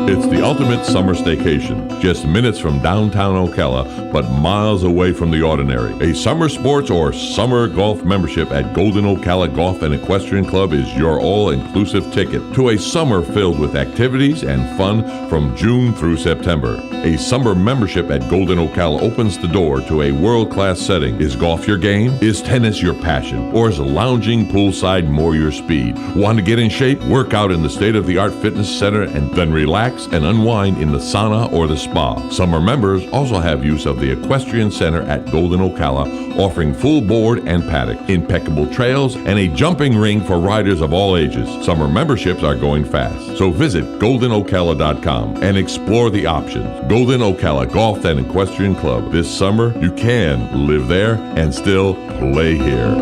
It's the ultimate summer staycation, just minutes from downtown Ocala, but miles away from the ordinary. A summer sports or summer golf membership at Golden Ocala Golf and Equestrian Club is your all-inclusive ticket to a summer filled with activities and fun from June through September. A summer membership at Golden Ocala opens the door to a world-class setting. Is golf your game? Is tennis your passion? Or is lounging poolside more your speed? Want to get in shape? Work out in the state-of-the-art fitness center and then relax and unwind in the sauna or the spa. Summer members also have use of the Equestrian Center at Golden Ocala, offering full board and paddock, impeccable trails, and a jumping ring for riders of all ages. Summer memberships are going fast, so visit goldenocala.com and explore the options. Golden Ocala Golf and Equestrian Club. This summer, you can live there and still play here.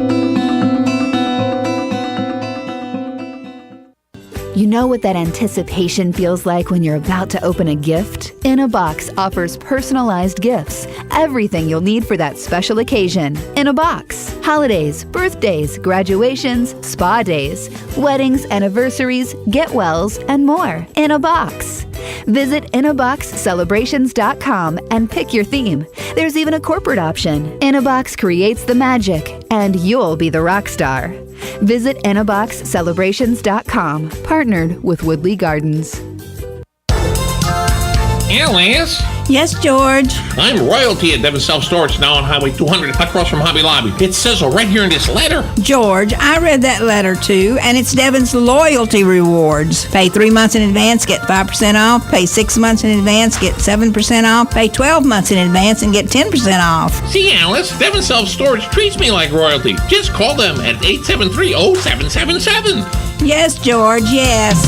You know what that anticipation feels like when you're about to open a gift? In a Box offers personalized gifts. Everything you'll need for that special occasion. In a Box. Holidays, birthdays, graduations, spa days, weddings, anniversaries, get-wells, and more. In a Box. Visit inaboxcelebrations.com and pick your theme. There's even a corporate option. In a Box creates the magic, and you'll be the rock star. Visit inaboxcelebrations.com. Partnered with Woodley Gardens. Alice? Yes, George? I'm royalty at Devon Self-Storage now on Highway 200 across from Hobby Lobby. It says so right here in this letter. George, I read that letter too, and it's Devon's loyalty rewards. Pay 3 months in advance, get 5% off. Pay 6 months in advance, get 7% off. Pay 12 months in advance and get 10% off. See, Alice, Devon Self-Storage treats me like royalty. Just call them at 873-0777. Yes, George, yes.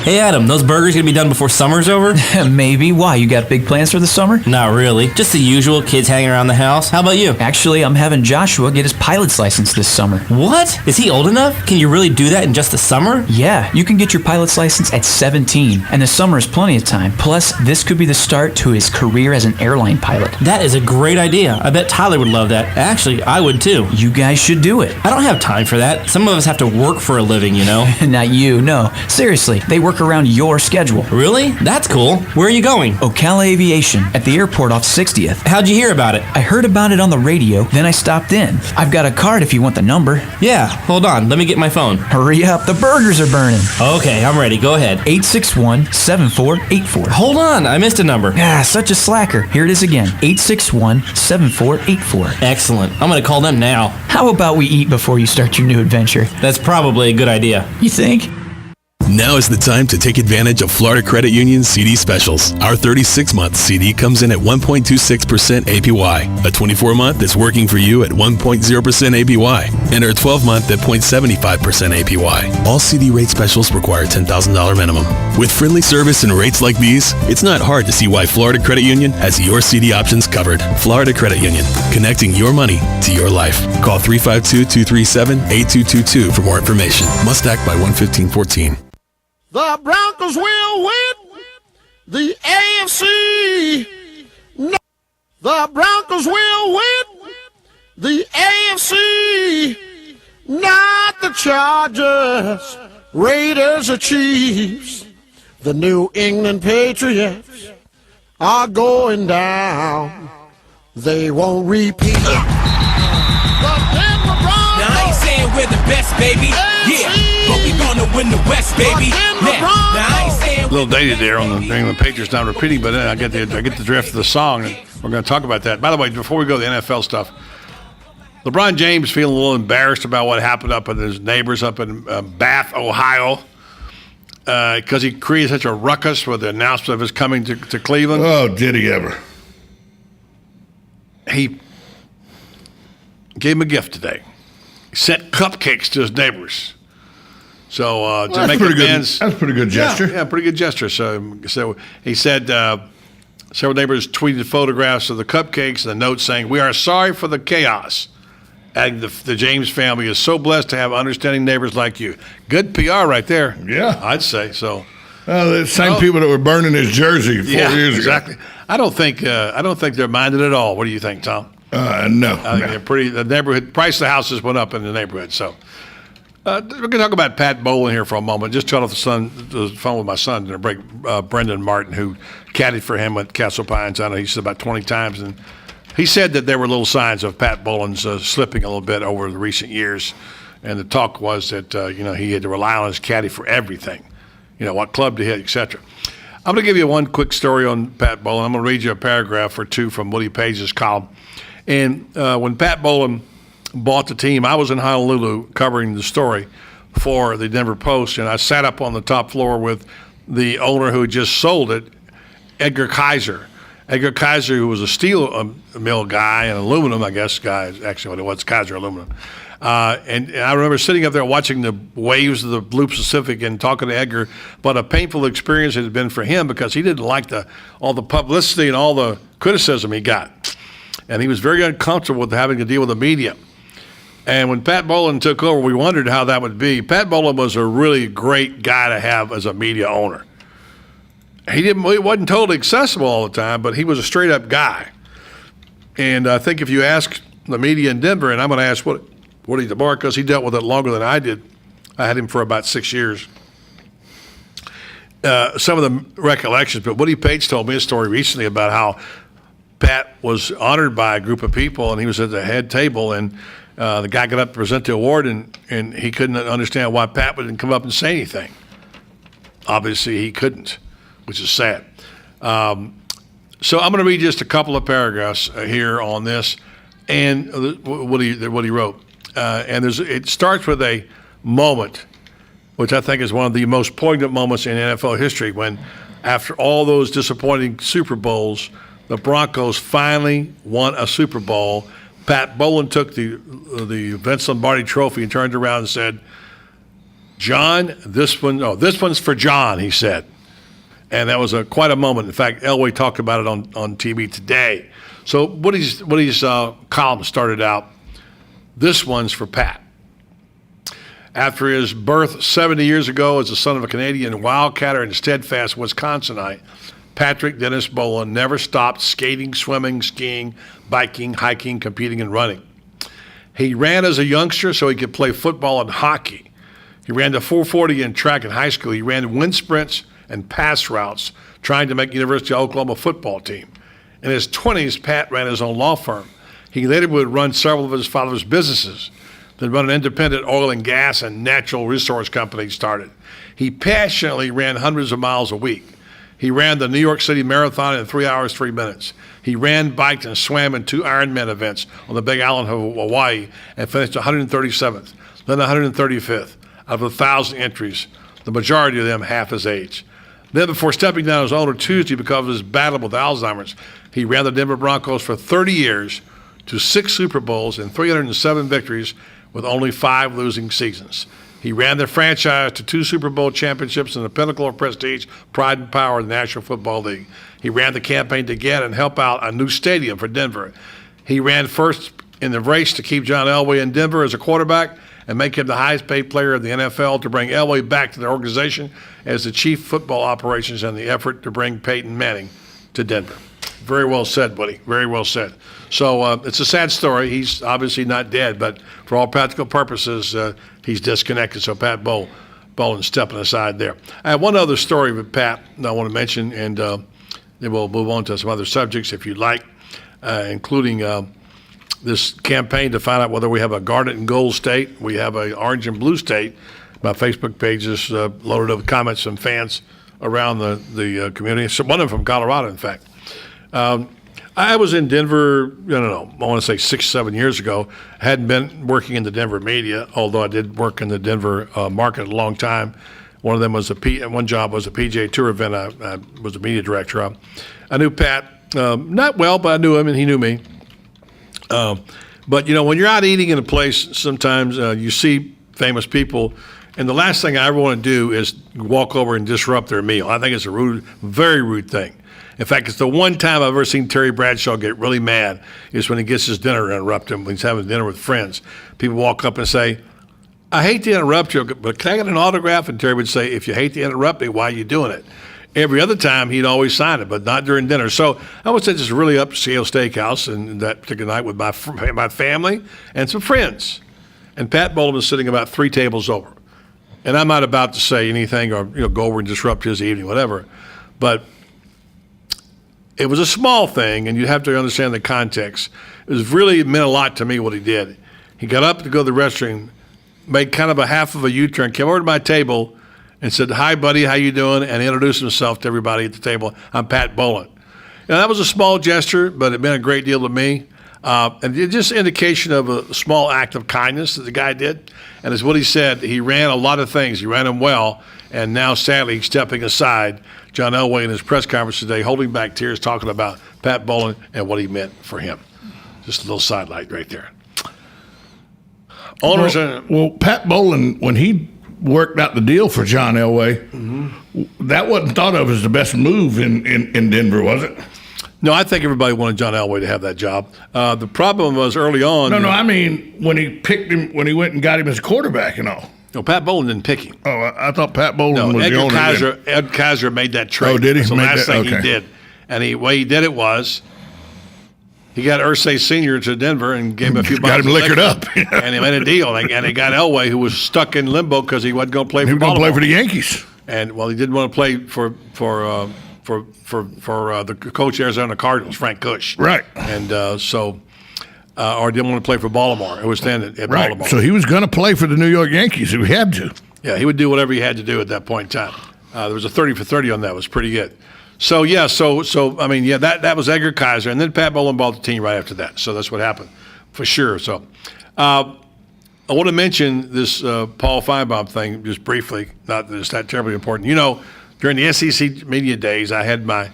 Hey Adam, those burgers gonna be done before summer's over? Maybe. Why? You got big plans for the summer? Not really. Just the usual, kids hanging around the house. How about you? Actually, I'm having Joshua get his pilot's license this summer. What? Is he old enough? Can you really do that in just the summer? Yeah, you can get your pilot's license at 17, and the summer is plenty of time. Plus, this could be the start to his career as an airline pilot. That is a great idea. I bet Tyler would love that. Actually, I would too. You guys should do it. I don't have time for that. Some of us have to work for a living, you know? Not you, no. Seriously, they work around your schedule. Really? That's cool. Where are you going? Ocala Aviation at the airport off 60th. How'd you hear about it? I heard about it on the radio, then I stopped in. I've got a card if you want the number. Yeah, hold on. Let me get my phone. Hurry up, the burgers are burning. Okay, I'm ready. Go ahead. 861-7484. Hold on, I missed a number. Ah, such a slacker. Here it is again. 861-7484. Excellent. I'm gonna call them now. How about we eat before you start your new adventure? That's probably a good idea. You think? Now is the time to take advantage of Florida Credit Union's CD specials. Our 36-month CD comes in at 1.26% APY. A 24-month is working for you at 1.0% APY. And our 12-month at 0.75% APY. All CD rate specials require $10,000 minimum. With friendly service and rates like these, it's not hard to see why Florida Credit Union has your CD options covered. Florida Credit Union, connecting your money to your life. Call 352-237-8222 for more information. Must act by 1/15/14. The Broncos will win the AFC. No. The Broncos will win the AFC. Not the Chargers, Raiders, or Chiefs. The New England Patriots are going down. They won't repeat. The Denver Broncos. Now I ain't saying we're the best, baby. Yeah, but we gonna win the West, baby. Now I ain't saying. A little dated there on the New England Patriots, not repeating, but I get the drift of the song, and we're going to talk about that. By the way, before we go to the NFL stuff, LeBron James feeling a little embarrassed about what happened up with his neighbors up in Bath, Ohio, because he created such a ruckus with the announcement of his coming to Cleveland. Oh, did he ever? He gave him a gift today. He sent cupcakes to his neighbors. So to make amends, that's a pretty good gesture. Yeah, pretty good gesture. So he said several neighbors tweeted photographs of the cupcakes and a note saying, "We are sorry for the chaos." And the James family is so blessed to have understanding neighbors like you. Good PR right there. Yeah, I'd say so. The same people that were burning his jersey 4 years ago. Exactly. I don't think they're minded at all. What do you think, Tom? No. They're pretty. The neighborhood price of the houses went up in the neighborhood. So we're going to talk about Pat Bowlen here for a moment. Just got off the phone with my son during a break. Brendan Martin, who caddied for him at Castle Pines. I know he said about 20 times, and he said that there were little signs of Pat Bowlen's slipping a little bit over the recent years, and the talk was that he had to rely on his caddy for everything. What club to hit, etc. I'm going to give you one quick story on Pat Bowlen. I'm going to read you a paragraph or two from Woody Page's column. And when Pat Bowlen bought the team, I was in Honolulu covering the story for the Denver Post, and I sat up on the top floor with the owner who had just sold it, Edgar Kaiser. Edgar Kaiser, who was a steel mill guy, an aluminum, I guess, guy, is actually what it was, Kaiser Aluminum. And I remember sitting up there watching the waves of the Blue Pacific and talking to Edgar, but a painful experience it had been for him because he didn't like all the publicity and all the criticism he got. And he was very uncomfortable with having to deal with the media. And when Pat Bowlen took over, we wondered how that would be. Pat Bowlen was a really great guy to have as a media owner. He wasn't totally accessible all the time, but he was a straight-up guy. And I think if you ask the media in Denver, and I'm going to ask Woody DeMar, because he dealt with it longer than I did. I had him for about 6 years. Some of the recollections, but Woody Page told me a story recently about how Pat was honored by a group of people, and he was at the head table, and the guy got up to present the award, and he couldn't understand why Pat wouldn't come up and say anything. Obviously, he couldn't, which is sad. So I'm going to read just a couple of paragraphs here on this, and what he wrote. And it starts with a moment, which I think is one of the most poignant moments in NFL history, when after all those disappointing Super Bowls, the Broncos finally won a Super Bowl. Pat Bowlen took the Vince Lombardi trophy and turned around and said, "John, this one's for John," he said. And that was quite a moment. In fact, Elway talked about it on TV today. So Woody's column started out, "This one's for Pat." After his birth 70 years ago as the son of a Canadian wildcatter and steadfast Wisconsinite, Patrick Dennis Bowlen never stopped skating, swimming, skiing, biking, hiking, competing, and running. He ran as a youngster so he could play football and hockey. He ran the 440 in track in high school. He ran wind sprints and pass routes trying to make University of Oklahoma football team. In his 20s, Pat ran his own law firm. He later would run several of his father's businesses, then run an independent oil and gas and natural resource company he started. He passionately ran hundreds of miles a week. He ran the New York City Marathon in 3 hours, 3 minutes. He ran, biked, and swam in 2 Ironman events on the Big Island of Hawaii and finished 137th, then 135th out of 1,000 entries, the majority of them half his age. Then before stepping down as owner Tuesday because of his battle with Alzheimer's, he ran the Denver Broncos for 30 years to 6 Super Bowls and 307 victories with only 5 losing seasons. He ran their franchise to 2 Super Bowl championships and the pinnacle of prestige, pride, and power of the National Football League. He ran the campaign to get and help out a new stadium for Denver. He ran first in the race to keep John Elway in Denver as a quarterback and make him the highest paid player of the NFL, to bring Elway back to the organization as the chief football operations in the effort to bring Peyton Manning to Denver. Very well said, buddy. Very well said. So it's a sad story. He's obviously not dead, but for all practical purposes, he's disconnected. So Pat Bowlen stepping aside there. I have one other story with Pat that I want to mention, and then we'll move on to some other subjects if you'd like, including this campaign to find out whether we have a garnet and gold state. We have a orange and blue state. My Facebook page is loaded up with comments from fans around the community. So one of them from Colorado, in fact. I was in Denver, I want to say 6, 7 years ago. I hadn't been working in the Denver media, although I did work in the Denver market a long time. One of them was one job was a PGA Tour event I was a media director of. I knew Pat, not well, but I knew him and he knew me. But, when you're out eating in a place, sometimes you see famous people, and the last thing I ever want to do is walk over and disrupt their meal. I think it's a very rude thing. In fact, it's the one time I've ever seen Terry Bradshaw get really mad is when he gets his dinner interrupted, when he's having dinner with friends. People walk up and say, "I hate to interrupt you, but can I get an autograph?" And Terry would say, "If you hate to interrupt me, why are you doing it?" Every other time, he'd always sign it, but not during dinner. So I was at this really upscale steakhouse and that particular night with my family and some friends. And Pat Bowlen was sitting about 3 tables over. And I'm not about to say anything or go over and disrupt his evening, whatever. But it was a small thing, and you have to understand the context. It meant a lot to me what he did. He got up to go to the restroom, made kind of a half of a U-turn, came over to my table and said, "Hi, buddy, how you doing?" and introduced himself to everybody at the table. "I'm Pat Bowlen." Now, that was a small gesture, but it meant a great deal to me. And it's just indication of a small act of kindness that the guy did. And as what he said, he ran a lot of things. He ran them well, and now, sadly, he's stepping aside. John Elway in his press conference today, holding back tears, talking about Pat Bowlen and what he meant for him. Just a little sidelight right there. Well, Pat Bowlen, when he worked out the deal for John Elway, that wasn't thought of as the best move in Denver, was it? No, I think everybody wanted John Elway to have that job. The problem was early on. No, I mean when he picked him, when he went and got him as quarterback and all. No, Pat Bowlen didn't pick him. Oh, I thought Pat Bowlen was the owner. Ed Kaiser made that trade. Oh, did he? That's the last thing he did. And the way he did it was he got Irsay Sr. to Denver and gave him a few got him liquored up. And he made a deal. And they got Elway, who was stuck in limbo because he wasn't going to play for Baltimore. He was going to play for the Yankees. And, well, he didn't want to play for the coach of Arizona Cardinals, Frank Kush. Right. And or didn't want to play for Baltimore. It was then at Baltimore. So he was going to play for the New York Yankees if he had to. Yeah, he would do whatever he had to do at that point in time. There was a 30 for 30 on that. It was pretty good. So, yeah, I mean, yeah, that was Edgar Kaiser. And then Pat Bowlen bought the team right after that. So that's what happened for sure. So I want to mention this Paul Feinbaum thing just briefly, not that it's that terribly important. You know, during the SEC media days, I had my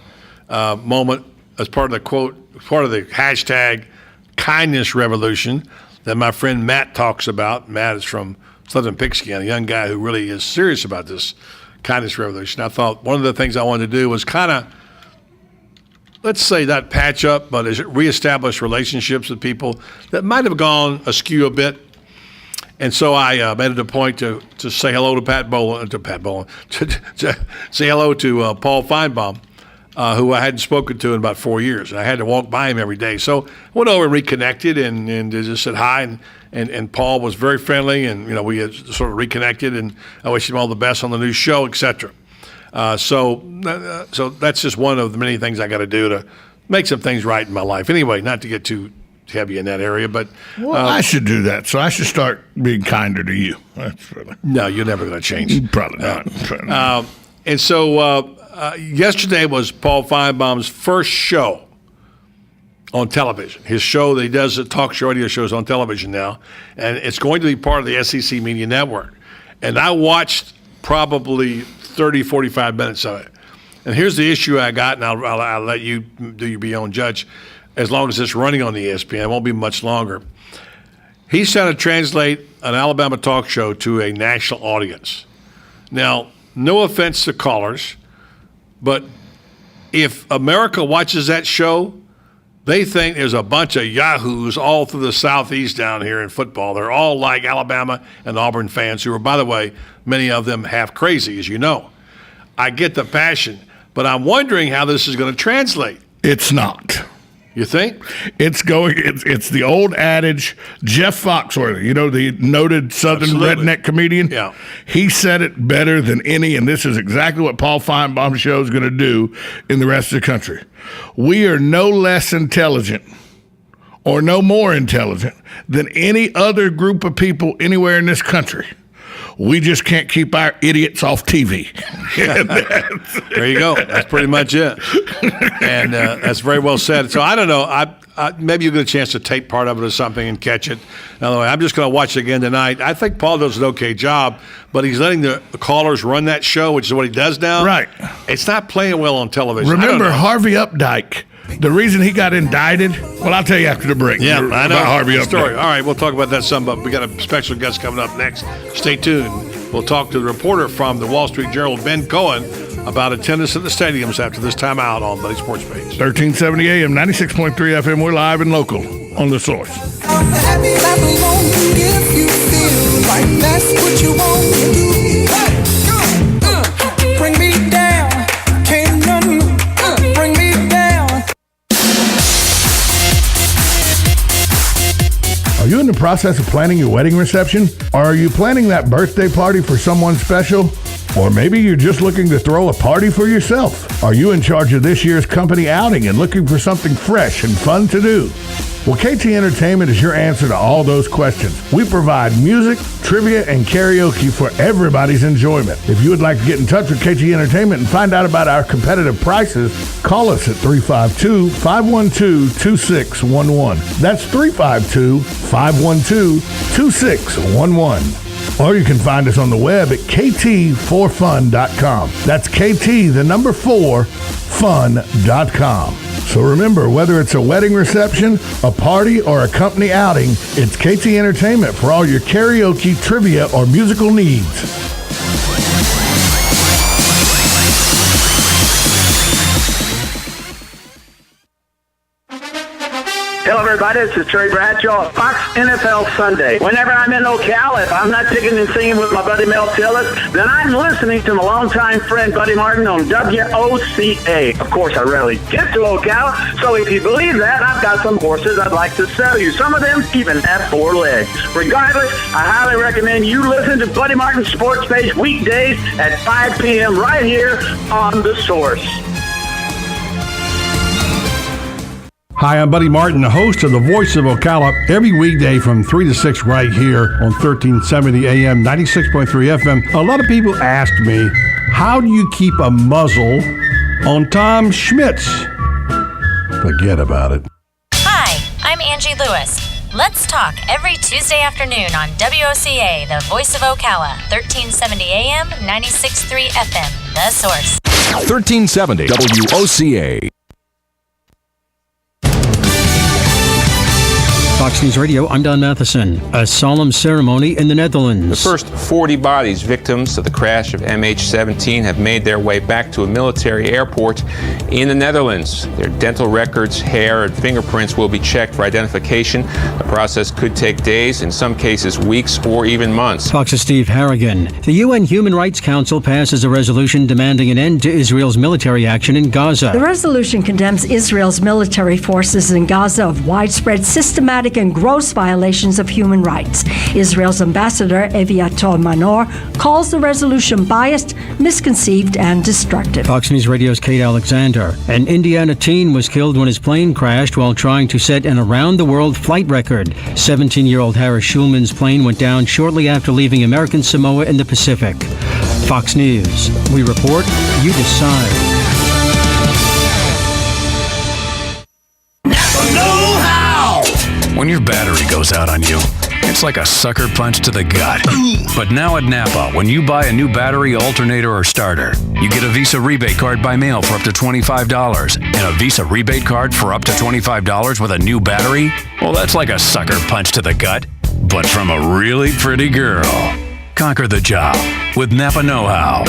moment as part of the hashtag kindness revolution that my friend Matt talks about. Matt is from Southern Pigskin, a young guy who really is serious about this kindness revolution. I thought one of the things I wanted to do was kind of, let's say not patch up, but reestablish relationships with people that might have gone askew a bit. And so I made it a point to say hello to Pat Bowlen, to say hello to Paul Feinbaum, who I hadn't spoken to in about 4 years. And I had to walk by him every day. So I went over and reconnected and just said hi. And Paul was very friendly. And, you know, we had sort of reconnected. And I wish him all the best on the new show, et cetera. So that's just one of the many things I got to do to make some things right in my life. Anyway, not to get too heavy in that area, but I should do that. So I should start being kinder to you. No, you're never going to change. Probably not. And so yesterday was Paul Feinbaum's first show on television. His show that he does, talk show, radio shows on television now, and it's going to be part of the SEC Media Network. And I watched probably 30, 45 minutes of it. And here's the issue I got, and I'll let you do your own judge. As long as it's running on the ESPN, it won't be much longer. He's trying to translate an Alabama talk show to a national audience. Now, no offense to callers, but if America watches that show, they think there's a bunch of yahoos all through the Southeast down here in football. They're all like Alabama and Auburn fans who are, by the way, many of them half crazy, as you know. I get the passion, but I'm wondering how this is going to translate. It's not. You think? It's the old adage, Jeff Foxworthy, you know, the noted Southern redneck comedian? Yeah. He said it better than any, and this is exactly what Paul Feinbaum's show is going to do in the rest of the country. We are no less intelligent or no more intelligent than any other group of people anywhere in this country. We just can't keep our idiots off TV. There you go. That's pretty much it. And that's very well said. So I don't know. Maybe you'll get a chance to tape part of it or something and catch it. Anyway, I'm just going to watch it again tonight. I think Paul does an okay job, but he's letting the callers run that show, which is what he does now. Right. It's not playing well on television. Remember Harvey Updike? The reason he got indicted? Well, I'll tell you after the break. Yeah, I know. About Harvey Updike. Story. All right, we'll talk about that some, but we got a special guest coming up next. Stay tuned. We'll talk to the reporter from the Wall Street Journal, Ben Cohen, about attendance at the stadiums after this time out on Buddy Sports Page. 1370 AM, 96.3 FM. We're live and local on The Source. If you feel like that's what you want to do. Bring me down. Can't none bring me down. Are you in the process of planning your wedding reception? Or are you planning that birthday party for someone special? Or maybe you're just looking to throw a party for yourself. Are you in charge of this year's company outing and looking for something fresh and fun to do? Well, KT Entertainment is your answer to all those questions. We provide music, trivia, and karaoke for everybody's enjoyment. If you would like to get in touch with KT Entertainment and find out about our competitive prices, call us at 352-512-2611. That's 352-512-2611. Or you can find us on the web at kt4fun.com. That's KT, the number 4, fun.com. So remember, whether it's a wedding reception, a party, or a company outing, it's KT Entertainment for all your karaoke, trivia, or musical needs. Hello, everybody. This is Terry Bradshaw of Fox NFL Sunday. Whenever I'm in Ocala, if I'm not picking and singing with my buddy Mel Tillis, then I'm listening to my longtime friend Buddy Martin on WOCA. Of course, I rarely get to Ocala, so if you believe that, I've got some horses I'd like to sell you. Some of them even have 4 legs. Regardless, I highly recommend you listen to Buddy Martin's Sports Page weekdays at 5 p.m. right here on The Source. Hi, I'm Buddy Martin, the host of The Voice of Ocala, every weekday from 3 to 6 right here on 1370 AM, 96.3 FM. A lot of people ask me, how do you keep a muzzle on Tom Schmitz? Forget about it. Hi, I'm Angie Lewis. Let's talk every Tuesday afternoon on WOCA, The Voice of Ocala, 1370 AM, 96.3 FM, The Source. 1370 WOCA. Fox News Radio, I'm Don Matheson. A solemn ceremony in the Netherlands. The first 40 bodies victims of the crash of MH17 have made their way back to a military airport in the Netherlands. Their dental records, hair, and fingerprints will be checked for identification. The process could take days, in some cases weeks, or even months. Fox's Steve Harrigan. The UN Human Rights Council passes a resolution demanding an end to Israel's military action in Gaza. The resolution condemns Israel's military forces in Gaza of widespread, systematic, and gross violations of human rights. Israel's ambassador, Aviator Manor, calls the resolution biased, misconceived, and destructive. Fox News Radio's Kate Alexander. An Indiana teen was killed when his plane crashed while trying to set an around-the-world flight record. 17-year-old Harris Schulman's plane went down shortly after leaving American Samoa in the Pacific. Fox News. We report, you decide. When your battery goes out on you, it's like a sucker punch to the gut. But now at Napa, when you buy a new battery, alternator, or starter, you get a Visa rebate card by mail for up to $25. And a Visa rebate card for up to $25 with a new battery? Well, that's like a sucker punch to the gut, but from a really pretty girl. Conquer the job with Napa Know-How.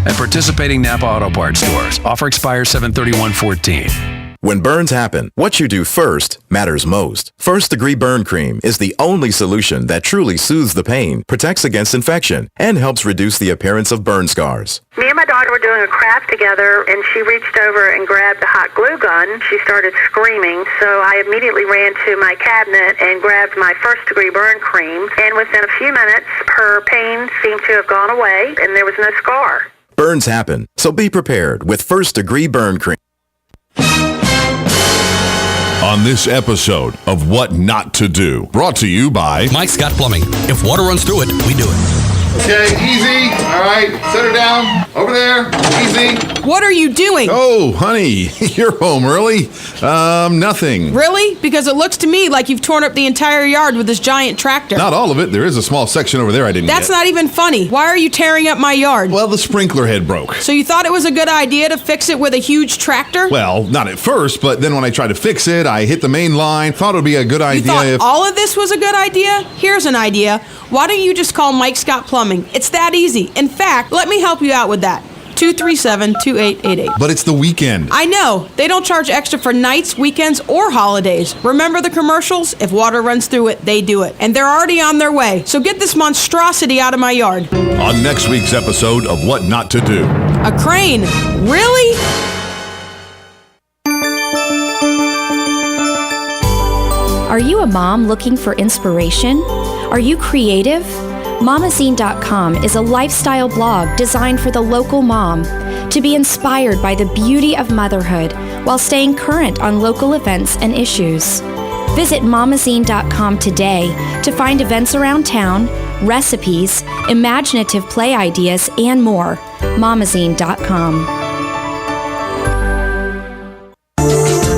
At participating Napa Auto Parts stores. Offer expires 7/31/14. When burns happen, what you do first matters most. First Degree Burn Cream is the only solution that truly soothes the pain, protects against infection, and helps reduce the appearance of burn scars. Me and my daughter were doing a craft together, and she reached over and grabbed the hot glue gun. She started screaming, so I immediately ran to my cabinet and grabbed my First Degree Burn Cream, and within a few minutes, her pain seemed to have gone away, and there was no scar. Burns happen, so be prepared with First Degree Burn Cream. On this episode of What Not to Do, brought to you by Mike Scott Plumbing. If water runs through it, we do it. Okay, easy. All right, set her down. Over there. Easy. What are you doing? Oh, honey, you're home early. Nothing. Really? Because it looks to me like you've torn up the entire yard with this giant tractor. Not all of it. There is a small section over there I didn't That's get. not even funny. Why are you tearing up my yard? Well, the sprinkler head broke. So you thought it was a good idea to fix it with a huge tractor? Well, not at first, but then when I tried to fix it, I hit the main line. Thought it would be a good idea thought if... all of this was a good idea? Here's an idea. Why don't you just call Mike Scott Plumbing? It's that easy. In fact, let me help you out with that. 237-2888. But it's the weekend. I know. They don't charge extra for nights, weekends, or holidays. Remember the commercials? If water runs through it, they do it. And they're already on their way. So get this monstrosity out of my yard. On next week's episode of What Not to Do. A crane? Really? Are you a mom looking for inspiration? Are you creative? Mamazine.com is a lifestyle blog designed for the local mom to be inspired by the beauty of motherhood while staying current on local events and issues. Visit Mamazine.com today to find events around town, recipes, imaginative play ideas, and more. Mamazine.com.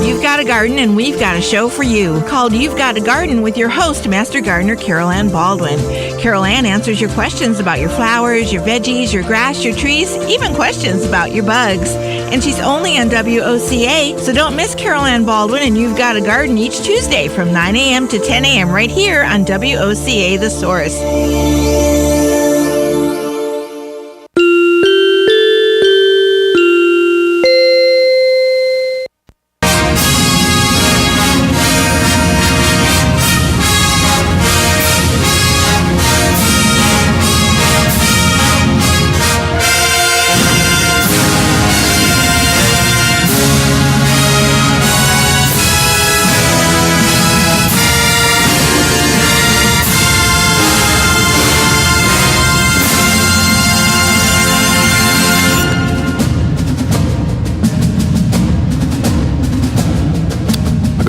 You've got a garden and we've got a show for you called You've Got a Garden with your host, Master Gardener Carol Ann Baldwin. Carol Ann answers your questions about your flowers, your veggies, your grass, your trees, even questions about your bugs. And she's only on WOCA, so don't miss Carol Ann Baldwin and You've Got a Garden each Tuesday from 9 a.m. to 10 a.m. right here on WOCA The Source.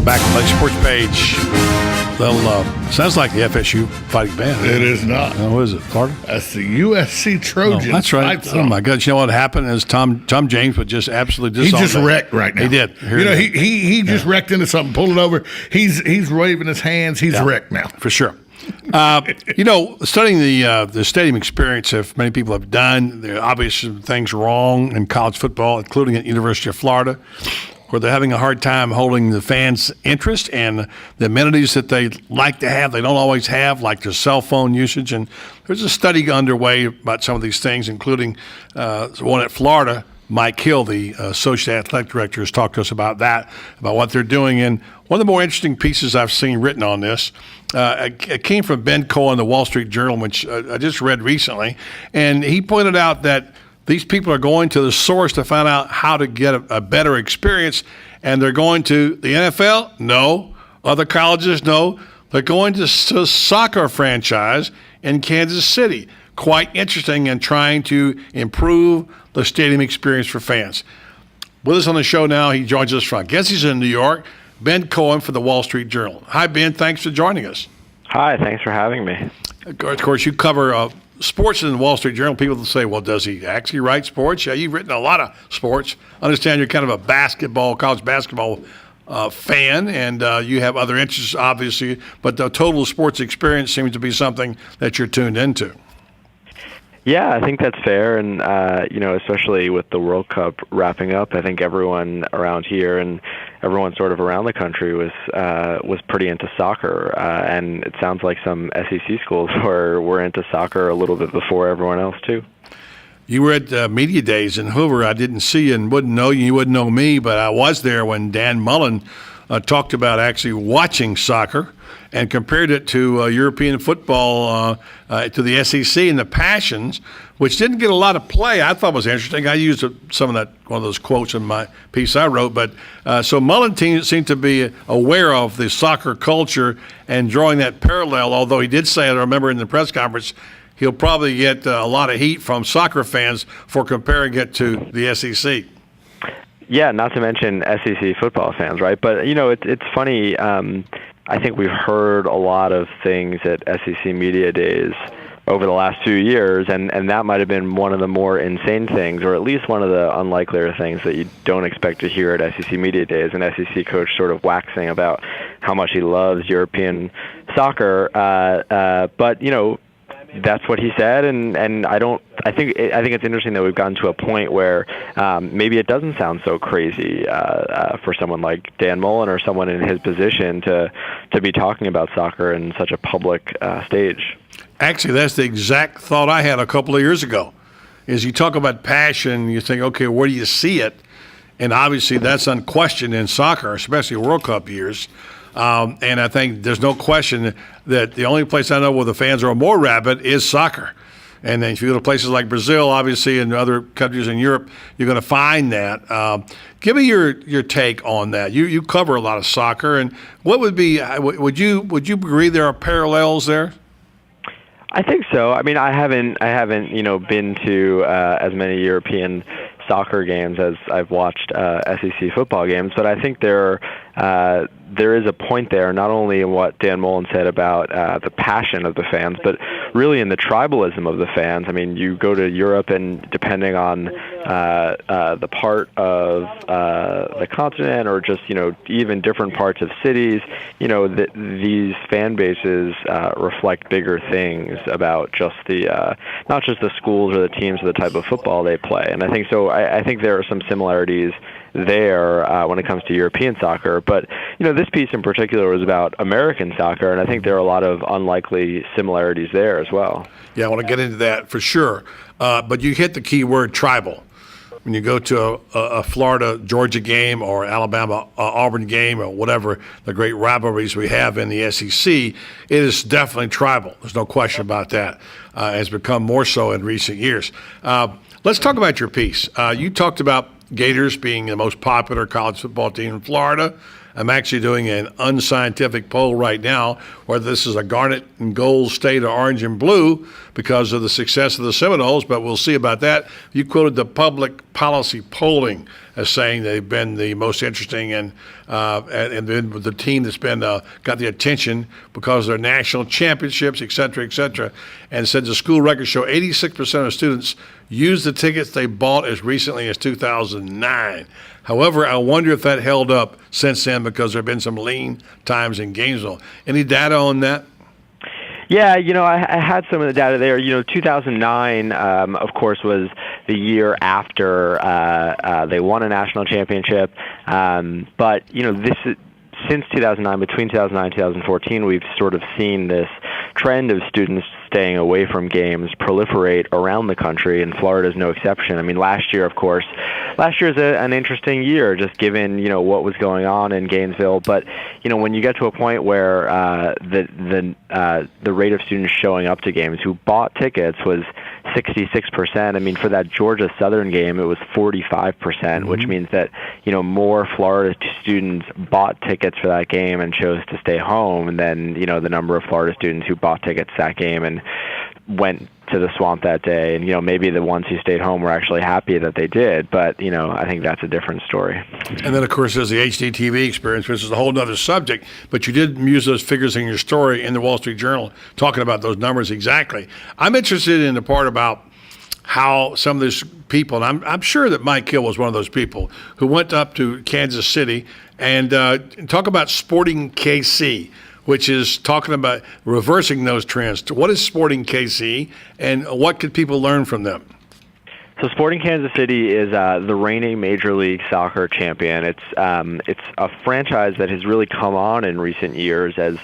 Welcome back to the Sports Page. Well, sounds like the FSU Fighting Band. It is not. Oh, what is it, Florida? That's the USC Trojans. Oh, that's right. Fight song. Oh, my God. You know what happened is Tom James would just absolutely He just wrecked right now. He did. He just wrecked into something, pulled it over. He's waving his hands. He's wrecked now. For sure. Studying the stadium experience, if many people have done, there are obviously things wrong in college football, including at University of Florida, where they're having a hard time holding the fans' interest and the amenities that they like to have, they don't always have, like their cell phone usage. And there's a study underway about some of these things, including one at Florida. Mike Hill, the Associate Athletic Director, has talked to us about that, about what they're doing. And one of the more interesting pieces I've seen written on this, it came from Ben Cohen, the Wall Street Journal, which I just read recently. And he pointed out that these people are going to the source to find out how to get a better experience, and they're going to the NFL? No. Other colleges? No. They're going to a soccer franchise in Kansas City. Quite interesting and trying to improve the stadium experience for fans. With us on the show now, he joins us from, I guess he's in New York, Ben Cohen for the Wall Street Journal. Hi, Ben. Thanks for joining us. Hi. Thanks for having me. Of course, you cover sports in the Wall Street Journal. People will say, well, does he actually write sports? Yeah, you've written a lot of sports. I understand you're kind of a college basketball fan, and you have other interests, obviously, but the total sports experience seems to be something that you're tuned into. Yeah, I think that's fair, and especially with the World Cup wrapping up, I think everyone around here and everyone sort of around the country was pretty into soccer, and it sounds like some SEC schools were into soccer a little bit before everyone else too. You were at Media Days in Hoover. I didn't see you and wouldn't know you. You wouldn't know me, but I was there when Dan Mullen talked about actually watching soccer and compared it to European football, to the SEC and the passions, which didn't get a lot of play. I thought was interesting. I used some of one of those quotes in my piece I wrote. But so Mullen seemed to be aware of the soccer culture and drawing that parallel, although he did say, I remember in the press conference, he'll probably get a lot of heat from soccer fans for comparing it to the SEC. Yeah, not to mention SEC football fans, right? But, it's funny. I think we've heard a lot of things at SEC Media Days over the last 2 years, and that might have been one of the more insane things, or at least one of the unlikelier things that you don't expect to hear at SEC Media Days, an SEC coach sort of waxing about how much he loves European soccer. But, that's what he said, and I think it's interesting that we've gotten to a point where maybe it doesn't sound so crazy for someone like Dan Mullen or someone in his position to be talking about soccer in such a public stage. Actually, that's the exact thought I had a couple of years ago. Is you talk about passion, you think, okay, where do you see it? And obviously that's unquestioned in soccer, especially World Cup years. And I think there's no question that the only place I know where the fans are more rabid is soccer. And then if you go to places like Brazil, obviously, and other countries in Europe, you're going to find that. Give me your take on that. You cover a lot of soccer, and what would you agree there are parallels there? I think so. I mean, I haven't been to as many European soccer games as I've watched SEC football games, but I think there is a point there, not only in what Dan Mullen said about the passion of the fans, but really in the tribalism of the fans. I mean, you go to Europe, and depending on the part of the continent, or just even different parts of cities, these fan bases reflect bigger things about just not just the schools or the teams or the type of football they play. And I think so. I think there are some similarities there when it comes to European soccer. But, this piece in particular was about American soccer, and I think there are a lot of unlikely similarities there as well. Yeah, I want to get into that for sure. But you hit the key word, tribal. When you go to a Florida-Georgia game or Alabama-Auburn game or whatever, the great rivalries we have in the SEC, it is definitely tribal. There's no question about that. It's become more so in recent years. Let's talk about your piece. You talked about Gators being the most popular college football team in Florida. I'm actually doing an unscientific poll right now whether this is a garnet and gold state or orange and blue because of the success of the Seminoles, but we'll see about that. You quoted the public policy polling as saying they've been the most interesting and been the team that's been got the attention because of their national championships, et cetera, and said the school records show 86% of students used the tickets they bought as recently as 2009. However, I wonder if that held up since then because there have been some lean times in Gainesville. Any data on that? Yeah, I had some of the data there. 2009, of course, was the year after they won a national championship. But, since 2009, between 2009 and 2014, we've sort of seen this trend of students staying away from games proliferate around the country, and Florida is no exception. I mean, last year is an interesting year, just given what was going on in Gainesville. But when you get to a point where the rate of students showing up to games who bought tickets was 66%. I mean, for that Georgia Southern game, it was 45%, which means that more Florida students bought tickets for that game and chose to stay home than the number of Florida students who bought tickets that game and went to the Swamp that day. And maybe the ones who stayed home were actually happy that they did, but I think that's a different story. And then of course there's the HDTV experience, which is a whole other subject, but you did use those figures in your story in the Wall Street Journal talking about those numbers exactly. I'm interested in the part about how some of these people, and I'm sure that Mike Hill was one of those people who went up to Kansas City and talk about Sporting KC, which is talking about reversing those trends. What is Sporting KC, and what could people learn from them? So Sporting Kansas City is the reigning Major League Soccer champion. It's a franchise that has really come on in recent years as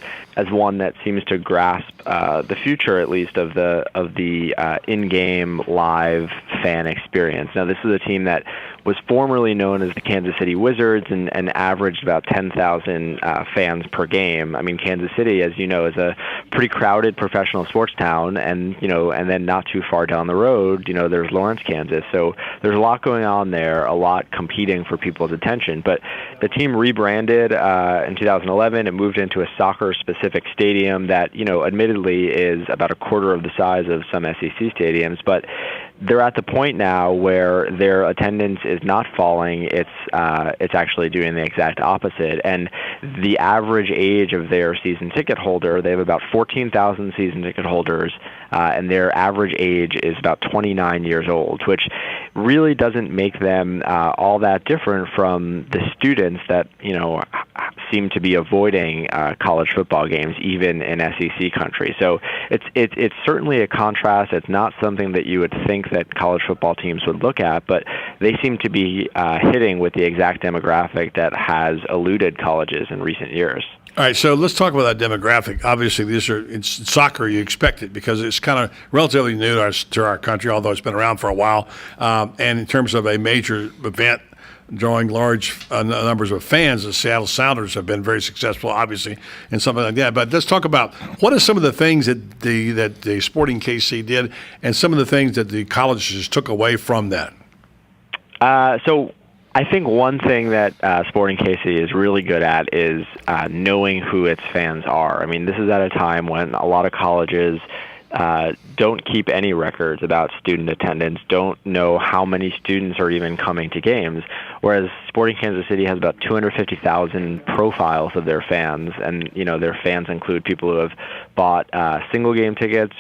one that seems to grasp the future, at least, of the in-game live fan experience. Now, this is a team that was formerly known as the Kansas City Wizards and averaged about 10,000 fans per game. I mean, Kansas City, as you know, is a pretty crowded professional sports town, and then not too far down the road, there's Lawrence, Kansas. So there's a lot going on there, a lot competing for people's attention. But the team rebranded in 2011. It moved into a soccer-specific stadium that, admittedly is about a quarter of the size of some SEC stadiums, but they're at the point now where their attendance is not falling. It's actually doing the exact opposite. And the average age of their season ticket holder, they have about 14,000 season ticket holders, and their average age is about 29 years old, which really doesn't make them all that different from the students that seem to be avoiding college football games, even in SEC country. So it's certainly a contrast. It's not something that you would think that college football teams would look at, but they seem to be hitting with the exact demographic that has eluded colleges in recent years. All right, so let's talk about that demographic. Obviously, it's soccer. You expect it because it's kind of relatively new to our country, although it's been around for a while. And in terms of a major event drawing large numbers of fans, the Seattle Sounders have been very successful, obviously, in something like that. But let's talk about what are some of the things that the Sporting KC did and some of the things that the colleges took away from that. So I think one thing that Sporting KC is really good at is knowing who its fans are. I mean, this is at a time when a lot of colleges don't keep any records about student attendance, don't know how many students are even coming to games, whereas Sporting Kansas City has about 250,000 profiles of their fans, and their fans include people who have bought single game tickets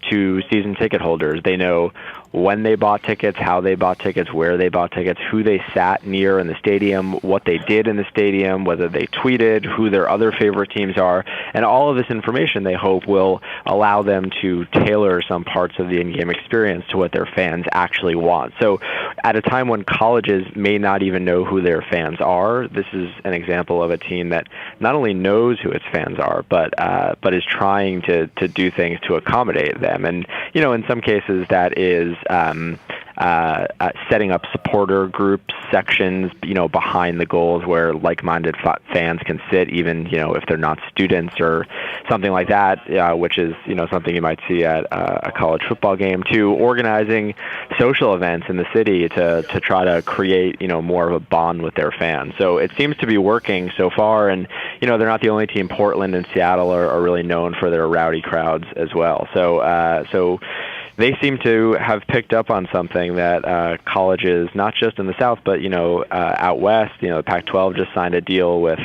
to season ticket holders. They know when they bought tickets, how they bought tickets, where they bought tickets, who they sat near in the stadium, what they did in the stadium, whether they tweeted, who their other favorite teams are, and all of this information they hope will allow them to tailor some parts of the in-game experience to what their fans actually want. So at a time when colleges may not even know who their fans are, this is an example of a team that not only knows who its fans are, but is trying to do things to accommodate them. And in some cases that is setting up supporter groups, sections, behind the goals where like-minded fans can sit, even, if they're not students or something like that, which is, something you might see at a college football game, to organizing social events in the city to try to create, more of a bond with their fans. So it seems to be working so far, and, they're not the only team. Portland and Seattle are really known for their rowdy crowds as well. So they seem to have picked up on something that colleges, not just in the South, but out west. The Pac-12 just signed a deal with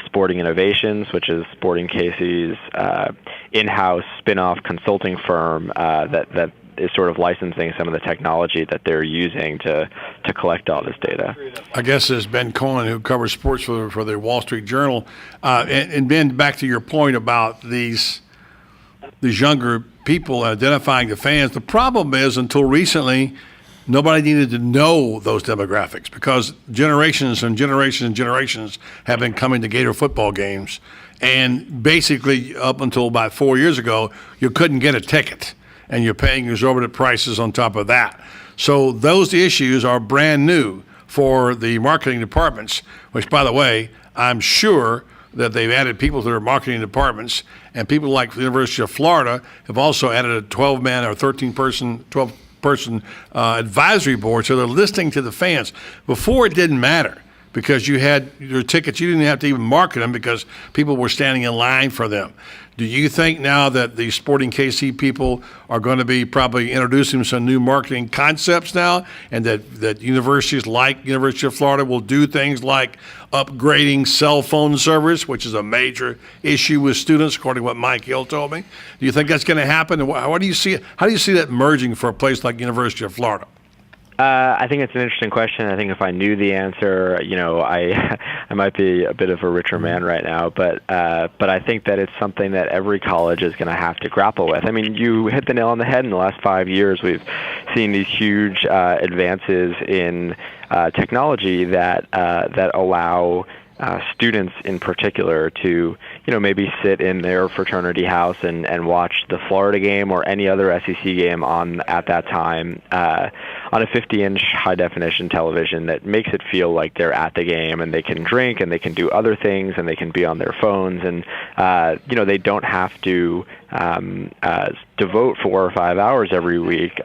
Sporting Innovations, which is Sporting KC's in-house spin-off consulting firm that is sort of licensing some of the technology that they're using to collect all this data. I guess as Ben Cohen, who covers sports for the Wall Street Journal, and Ben, back to your point about these younger people identifying the fans. The problem is, until recently, nobody needed to know those demographics because generations and generations and generations have been coming to Gator football games. And basically, up until about 4 years ago, you couldn't get a ticket, and you're paying exorbitant prices on top of that. So those issues are brand new for the marketing departments, which, by the way, I'm sure that they've added people to their marketing departments, and people like the University of Florida have also added a 12-man or 12-person advisory board, so they're listening to the fans. Before, it didn't matter because you had your tickets. You didn't have to even market them because people were standing in line for them. Do you think now that the Sporting KC people are going to be probably introducing some new marketing concepts now, and that universities like University of Florida will do things like upgrading cell phone service, which is a major issue with students, according to what Mike Hill told me? Do you think that's going to happen? And how do you see that merging for a place like University of Florida? I think it's an interesting question. I think if I knew the answer, I might be a bit of a richer man right now. But I think that it's something that every college is going to have to grapple with. I mean, you hit the nail on the head. In the last 5 years, we've seen these huge advances in technology that allow students in particular to, maybe sit in their fraternity house and watch the Florida game or any other SEC game at that time on a 50-inch high-definition television that makes it feel like they're at the game, and they can drink and they can do other things and they can be on their phones, and they don't have to devote 4 or 5 hours every week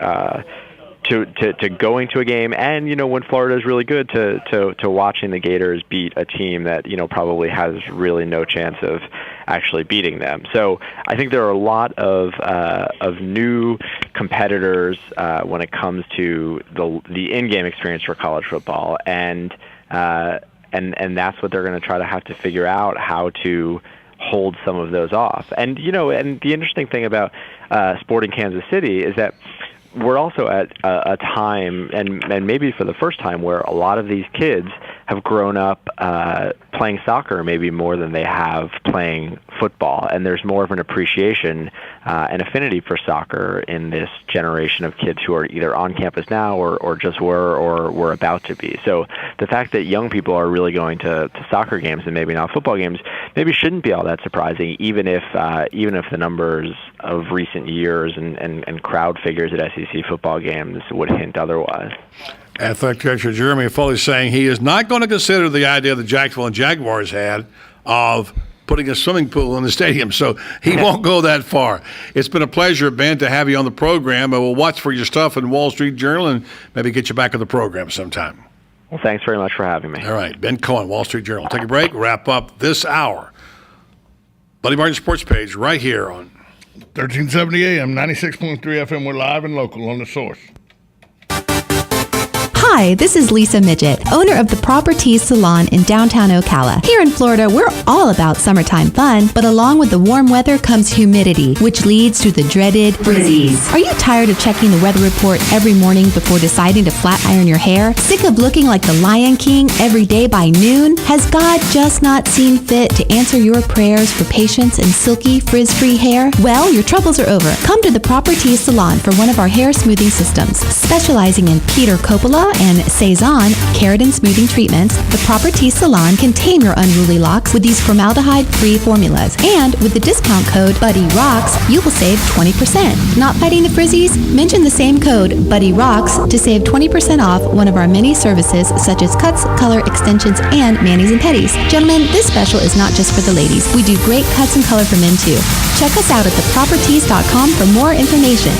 to going to a game, and when Florida is really good, to watching the Gators beat a team that probably has really no chance of actually beating them. So I think there are a lot of new competitors when it comes to the in-game experience for college football, and that's what they're going to try to have to figure out, how to hold some of those off. And and the interesting thing about Sporting Kansas City is that we're also at a time, and maybe for the first time, where a lot of these kids have grown up playing soccer maybe more than they have playing football, and there's more of an appreciation and affinity for soccer in this generation of kids who are either on campus now or just were or were about to be. So the fact that young people are really going to soccer games and maybe not football games maybe shouldn't be all that surprising, even if the numbers of recent years and crowd figures at SEC football games would hint otherwise. Athletic Director Jeremy Foley saying he is not going to consider the idea the Jacksonville and Jaguars had of putting a swimming pool in the stadium, so he won't go that far. It's been a pleasure, Ben, to have you on the program, and we'll watch for your stuff in Wall Street Journal and maybe get you back on the program sometime. Well, thanks very much for having me. All right, Ben Cohen, Wall Street Journal. Take a break, wrap up this hour. Buddy Martin Sports Page right here on 1370 AM, 96.3 FM. We're live and local on The Source. Hi, this is Lisa Midget, owner of the Properties Salon in downtown Ocala. Here in Florida, we're all about summertime fun, but along with the warm weather comes humidity, which leads to the dreaded frizzies. Are you tired of checking the weather report every morning before deciding to flat iron your hair? Sick of looking like the Lion King every day by noon? Has God just not seen fit to answer your prayers for patience and silky, frizz-free hair? Well, your troubles are over. Come to the Properties Salon for one of our hair smoothing systems, specializing in Peter Coppola and Cezanne keratin smoothing treatments, the Proper Teeth Salon can tame your unruly locks with these formaldehyde-free formulas. And with the discount code BuddyRocks, you will save 20%. Not fighting the frizzies? Mention the same code BuddyRocks to save 20% off one of our many services such as cuts, color, extensions, and manis and petties. Gentlemen, this special is not just for the ladies. We do great cuts and color for men too. Check us out at thepropertees.com for more information.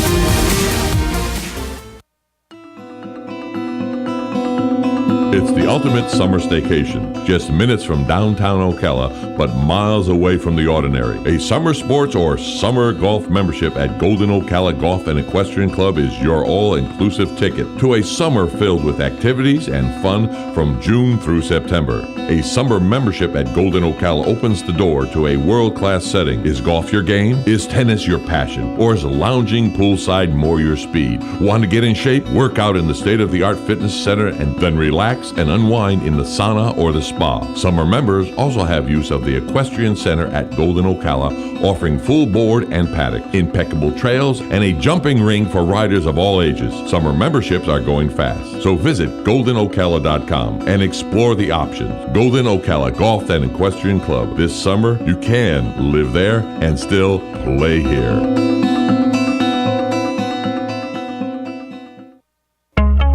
It's the ultimate summer staycation, just minutes from downtown Ocala, but miles away from the ordinary. A summer sports or summer golf membership at Golden Ocala Golf and Equestrian Club is your all-inclusive ticket to a summer filled with activities and fun from June through September. A summer membership at Golden Ocala opens the door to a world-class setting. Is golf your game? Is tennis your passion? Or is lounging poolside more your speed? Want to get in shape? Work out in the state-of-the-art fitness center and then relax and unwind in the sauna or the spa. Summer members also have use of the Equestrian Center at Golden Ocala, offering full board and paddock, impeccable trails, and a jumping ring for riders of all ages. Summer memberships are going fast, so visit goldenocala.com and explore the options. Golden Ocala Golf and Equestrian Club. This summer, you can live there and still play here.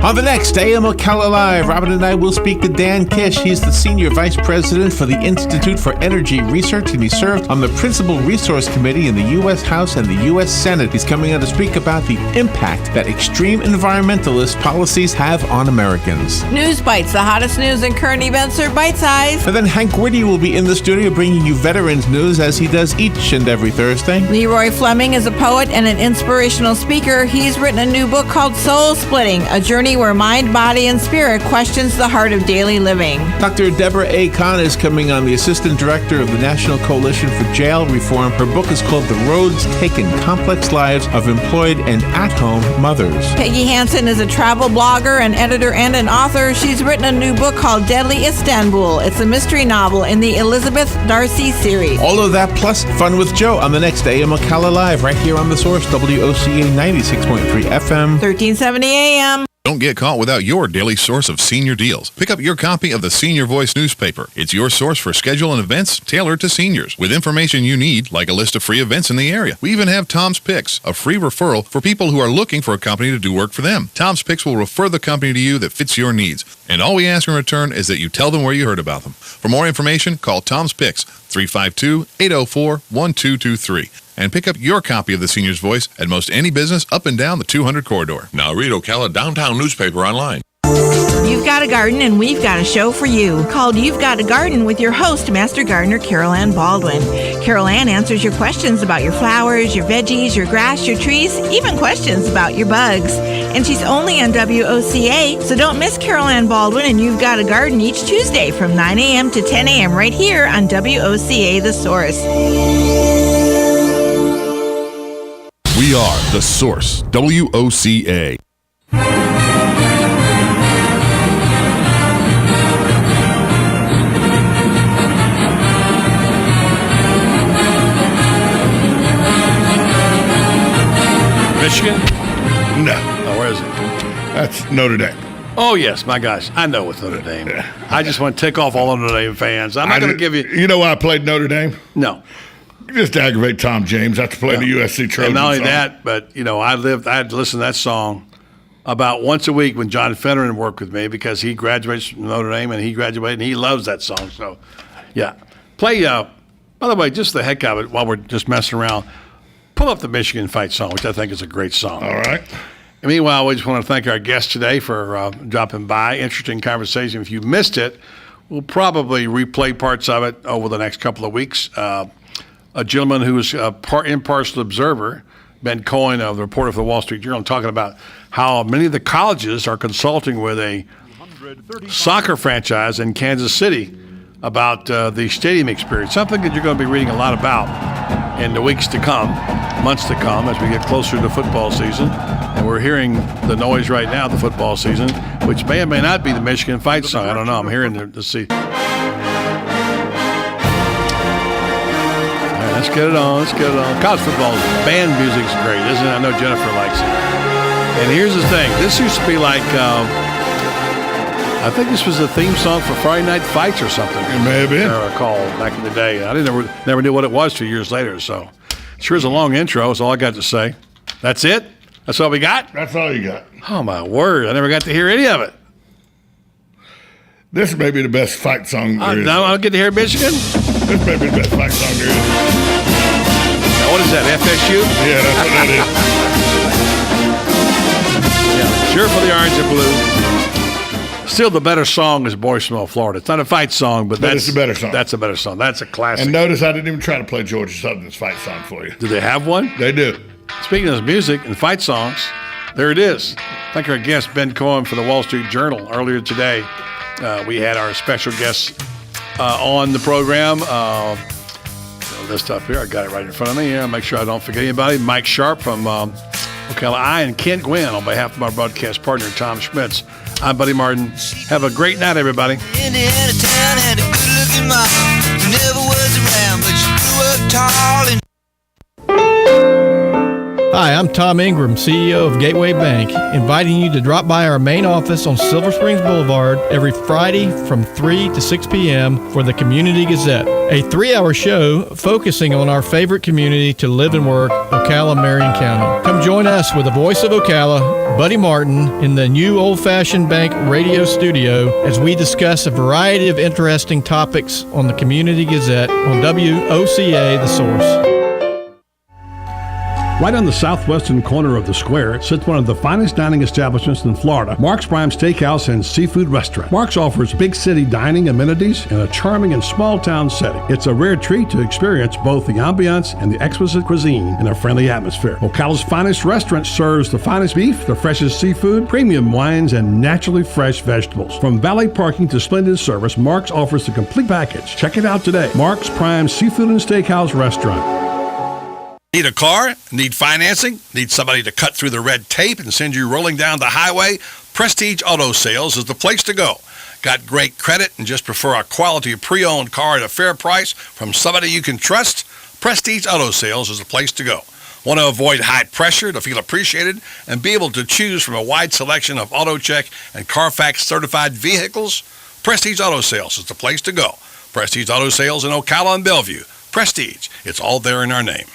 On the next AM Ocala Live, Robin and I will speak to Dan Kish. He's the Senior Vice President for the Institute for Energy Research, and he served on the Principal Resource Committee in the U.S. House and the U.S. Senate. He's coming on to speak about the impact that extreme environmentalist policies have on Americans. News Bites, the hottest news and current events are bite-sized. And then Hank Whitty will be in the studio bringing you veterans news as he does each and every Thursday. Leroy Fleming is a poet and an inspirational speaker. He's written a new book called Soul Splitting, a journey where mind, body, and spirit questions the heart of daily living. Dr. Deborah A. Kahn is coming on, the Assistant Director of the National Coalition for Jail Reform. Her book is called The Roads Taken, Complex Lives of Employed and At-Home Mothers. Peggy Hansen is a travel blogger, an editor, and an author. She's written a new book called Deadly Istanbul. It's a mystery novel in the Elizabeth Darcy series. All of that plus Fun with Joe on the next AM Ocala Live right here on The Source, WOCA 96.3 FM. 1370 AM. Don't get caught without your daily source of senior deals. Pick up your copy of the Senior Voice newspaper. It's your source for schedule and events tailored to seniors, with information you need, like a list of free events in the area. We even have Tom's Picks, a free referral for people who are looking for a company to do work for them. Tom's Picks will refer the company to you that fits your needs, and all we ask in return is that you tell them where you heard about them. For more information, call Tom's Picks, 352-804-1223. And pick up your copy of the Senior's Voice at most any business up and down the 200 corridor. Now read Ocala Downtown newspaper online. You've got a garden and we've got a show for you called You've Got a Garden with your host, Master Gardener Carol Ann Baldwin. Carol Ann answers your questions about your flowers, your veggies, your grass, your trees, even questions about your bugs. And she's only on WOCA, so don't miss Carol Ann Baldwin and You've Got a Garden each Tuesday from 9 a.m. to 10 a.m. right here on WOCA The Source. We are The Source, WOCA. Michigan? No. Oh, where is it? That's Notre Dame. Oh, yes, my gosh. I know it's Notre Dame. I just want to tick off all Notre Dame fans. I'm not going to give you... You know why I played Notre Dame? No. Just to aggravate Tom James. I have to play the USC Trojans. And not only that, but, you know, I had to listen to that song about once a week when John Fenneran worked with me because he graduates from Notre Dame and he graduated and he loves that song. So, yeah. Play, by the way, just the heck of it while we're just messing around, pull up the Michigan Fight song, which I think is a great song. All right. And meanwhile, we just want to thank our guest today for dropping by. Interesting conversation. If you missed it, we'll probably replay parts of it over the next couple of weeks. A gentleman who was impartial observer, Ben Cohen of the reporter for the Wall Street Journal, talking about how many of the colleges are consulting with a soccer franchise in Kansas City about the stadium experience, something that you're going to be reading a lot about in the weeks to come, months to come, as we get closer to football season. And we're hearing the noise right now, the football season, which may or may not be the Michigan Fight song. I don't know. I'm hearing the see. Let's get it on. Let's get it on. College football band music's great, isn't it? I know Jennifer likes it. And here's the thing. This used to be like I think this was a theme song for Friday Night Fights or something. It may have been. I recall back in the day. I never knew what it was 2 years later. So, sure is a long intro. That's all I got to say. That's it? That's all we got? That's all you got. Oh, my word. I never got to hear any of it. This may be the best fight song there is. Now I don't get to hear Michigan? This may be the best fight song there is. Now, what is that, FSU? Yeah, that's what that is. Yeah, sure for the orange and blue. Still, the better song is Boys from Florida. It's not a fight song, but that's it's a better song. That's a better song. That's a classic. And notice I didn't even try to play Georgia Southern's fight song for you. Do they have one? They do. Speaking of music and fight songs, there it is. Thank our guest, Ben Cohen, for the Wall Street Journal. Earlier today, we had our special guests on the program. This stuff here, I got it right in front of me here. I'll make sure I don't forget anybody. Mike Sharp from Ocala, and Kent Gwynn on behalf of our broadcast partner, Tom Schmitz. I'm Buddy Martin. Have a great night, everybody. Indiana town had a good-looking mom who never was around, but she grew up tall and Hi, I'm Tom Ingram, CEO of Gateway Bank, inviting you to drop by our main office on Silver Springs Boulevard every Friday from 3 to 6 p.m. for the Community Gazette, a 3-hour show focusing on our favorite community to live and work, Ocala, Marion County. Come join us with the voice of Ocala, Buddy Martin, in the new old-fashioned bank radio studio as we discuss a variety of interesting topics on the Community Gazette on WOCA, The Source. Right on the southwestern corner of the square sits one of the finest dining establishments in Florida, Mark's Prime Steakhouse and Seafood Restaurant. Mark's offers big city dining amenities in a charming and small town setting. It's a rare treat to experience both the ambiance and the exquisite cuisine in a friendly atmosphere. Ocala's finest restaurant serves the finest beef, the freshest seafood, premium wines, and naturally fresh vegetables. From valet parking to splendid service, Mark's offers the complete package. Check it out today. Mark's Prime Seafood and Steakhouse Restaurant. Need a car? Need financing? Need somebody to cut through the red tape and send you rolling down the highway? Prestige Auto Sales is the place to go. Got great credit and just prefer a quality pre-owned car at a fair price from somebody you can trust? Prestige Auto Sales is the place to go. Want to avoid high pressure to feel appreciated and be able to choose from a wide selection of AutoCheck and Carfax certified vehicles? Prestige Auto Sales is the place to go. Prestige Auto Sales in Ocala and Bellevue. Prestige, it's all there in our name.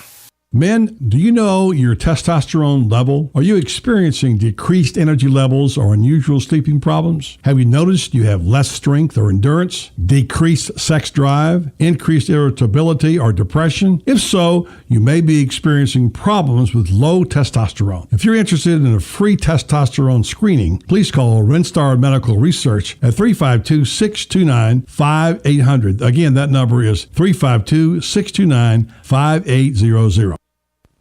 Men, do you know your testosterone level? Are you experiencing decreased energy levels or unusual sleeping problems? Have you noticed you have less strength or endurance, decreased sex drive, increased irritability or depression? If so, you may be experiencing problems with low testosterone. If you're interested in a free testosterone screening, please call Rinstar Medical Research at 352-629-5800. Again, that number is 352-629-5800.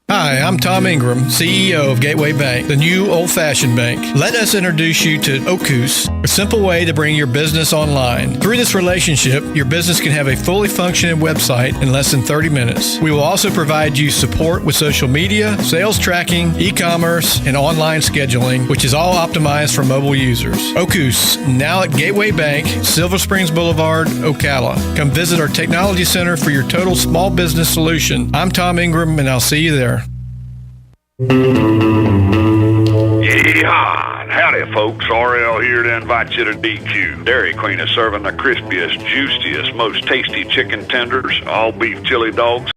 Hi, I'm Tom Ingram, CEO of Gateway Bank, the new old-fashioned bank. Let us introduce you to Ocus, a simple way to bring your business online. Through this relationship, your business can have a fully functioning website in less than 30 minutes. We will also provide you support with social media, sales tracking, e-commerce, and online scheduling, which is all optimized for mobile users. Ocus, now at Gateway Bank, Silver Springs Boulevard, Ocala. Come visit our technology center for your total small business solution. I'm Tom Ingram, and I'll see you there. Yeehaw! Howdy, folks. RL here to invite you to DQ. Dairy Queen is serving the crispiest, juiciest, most tasty chicken tenders, all beef chili dogs,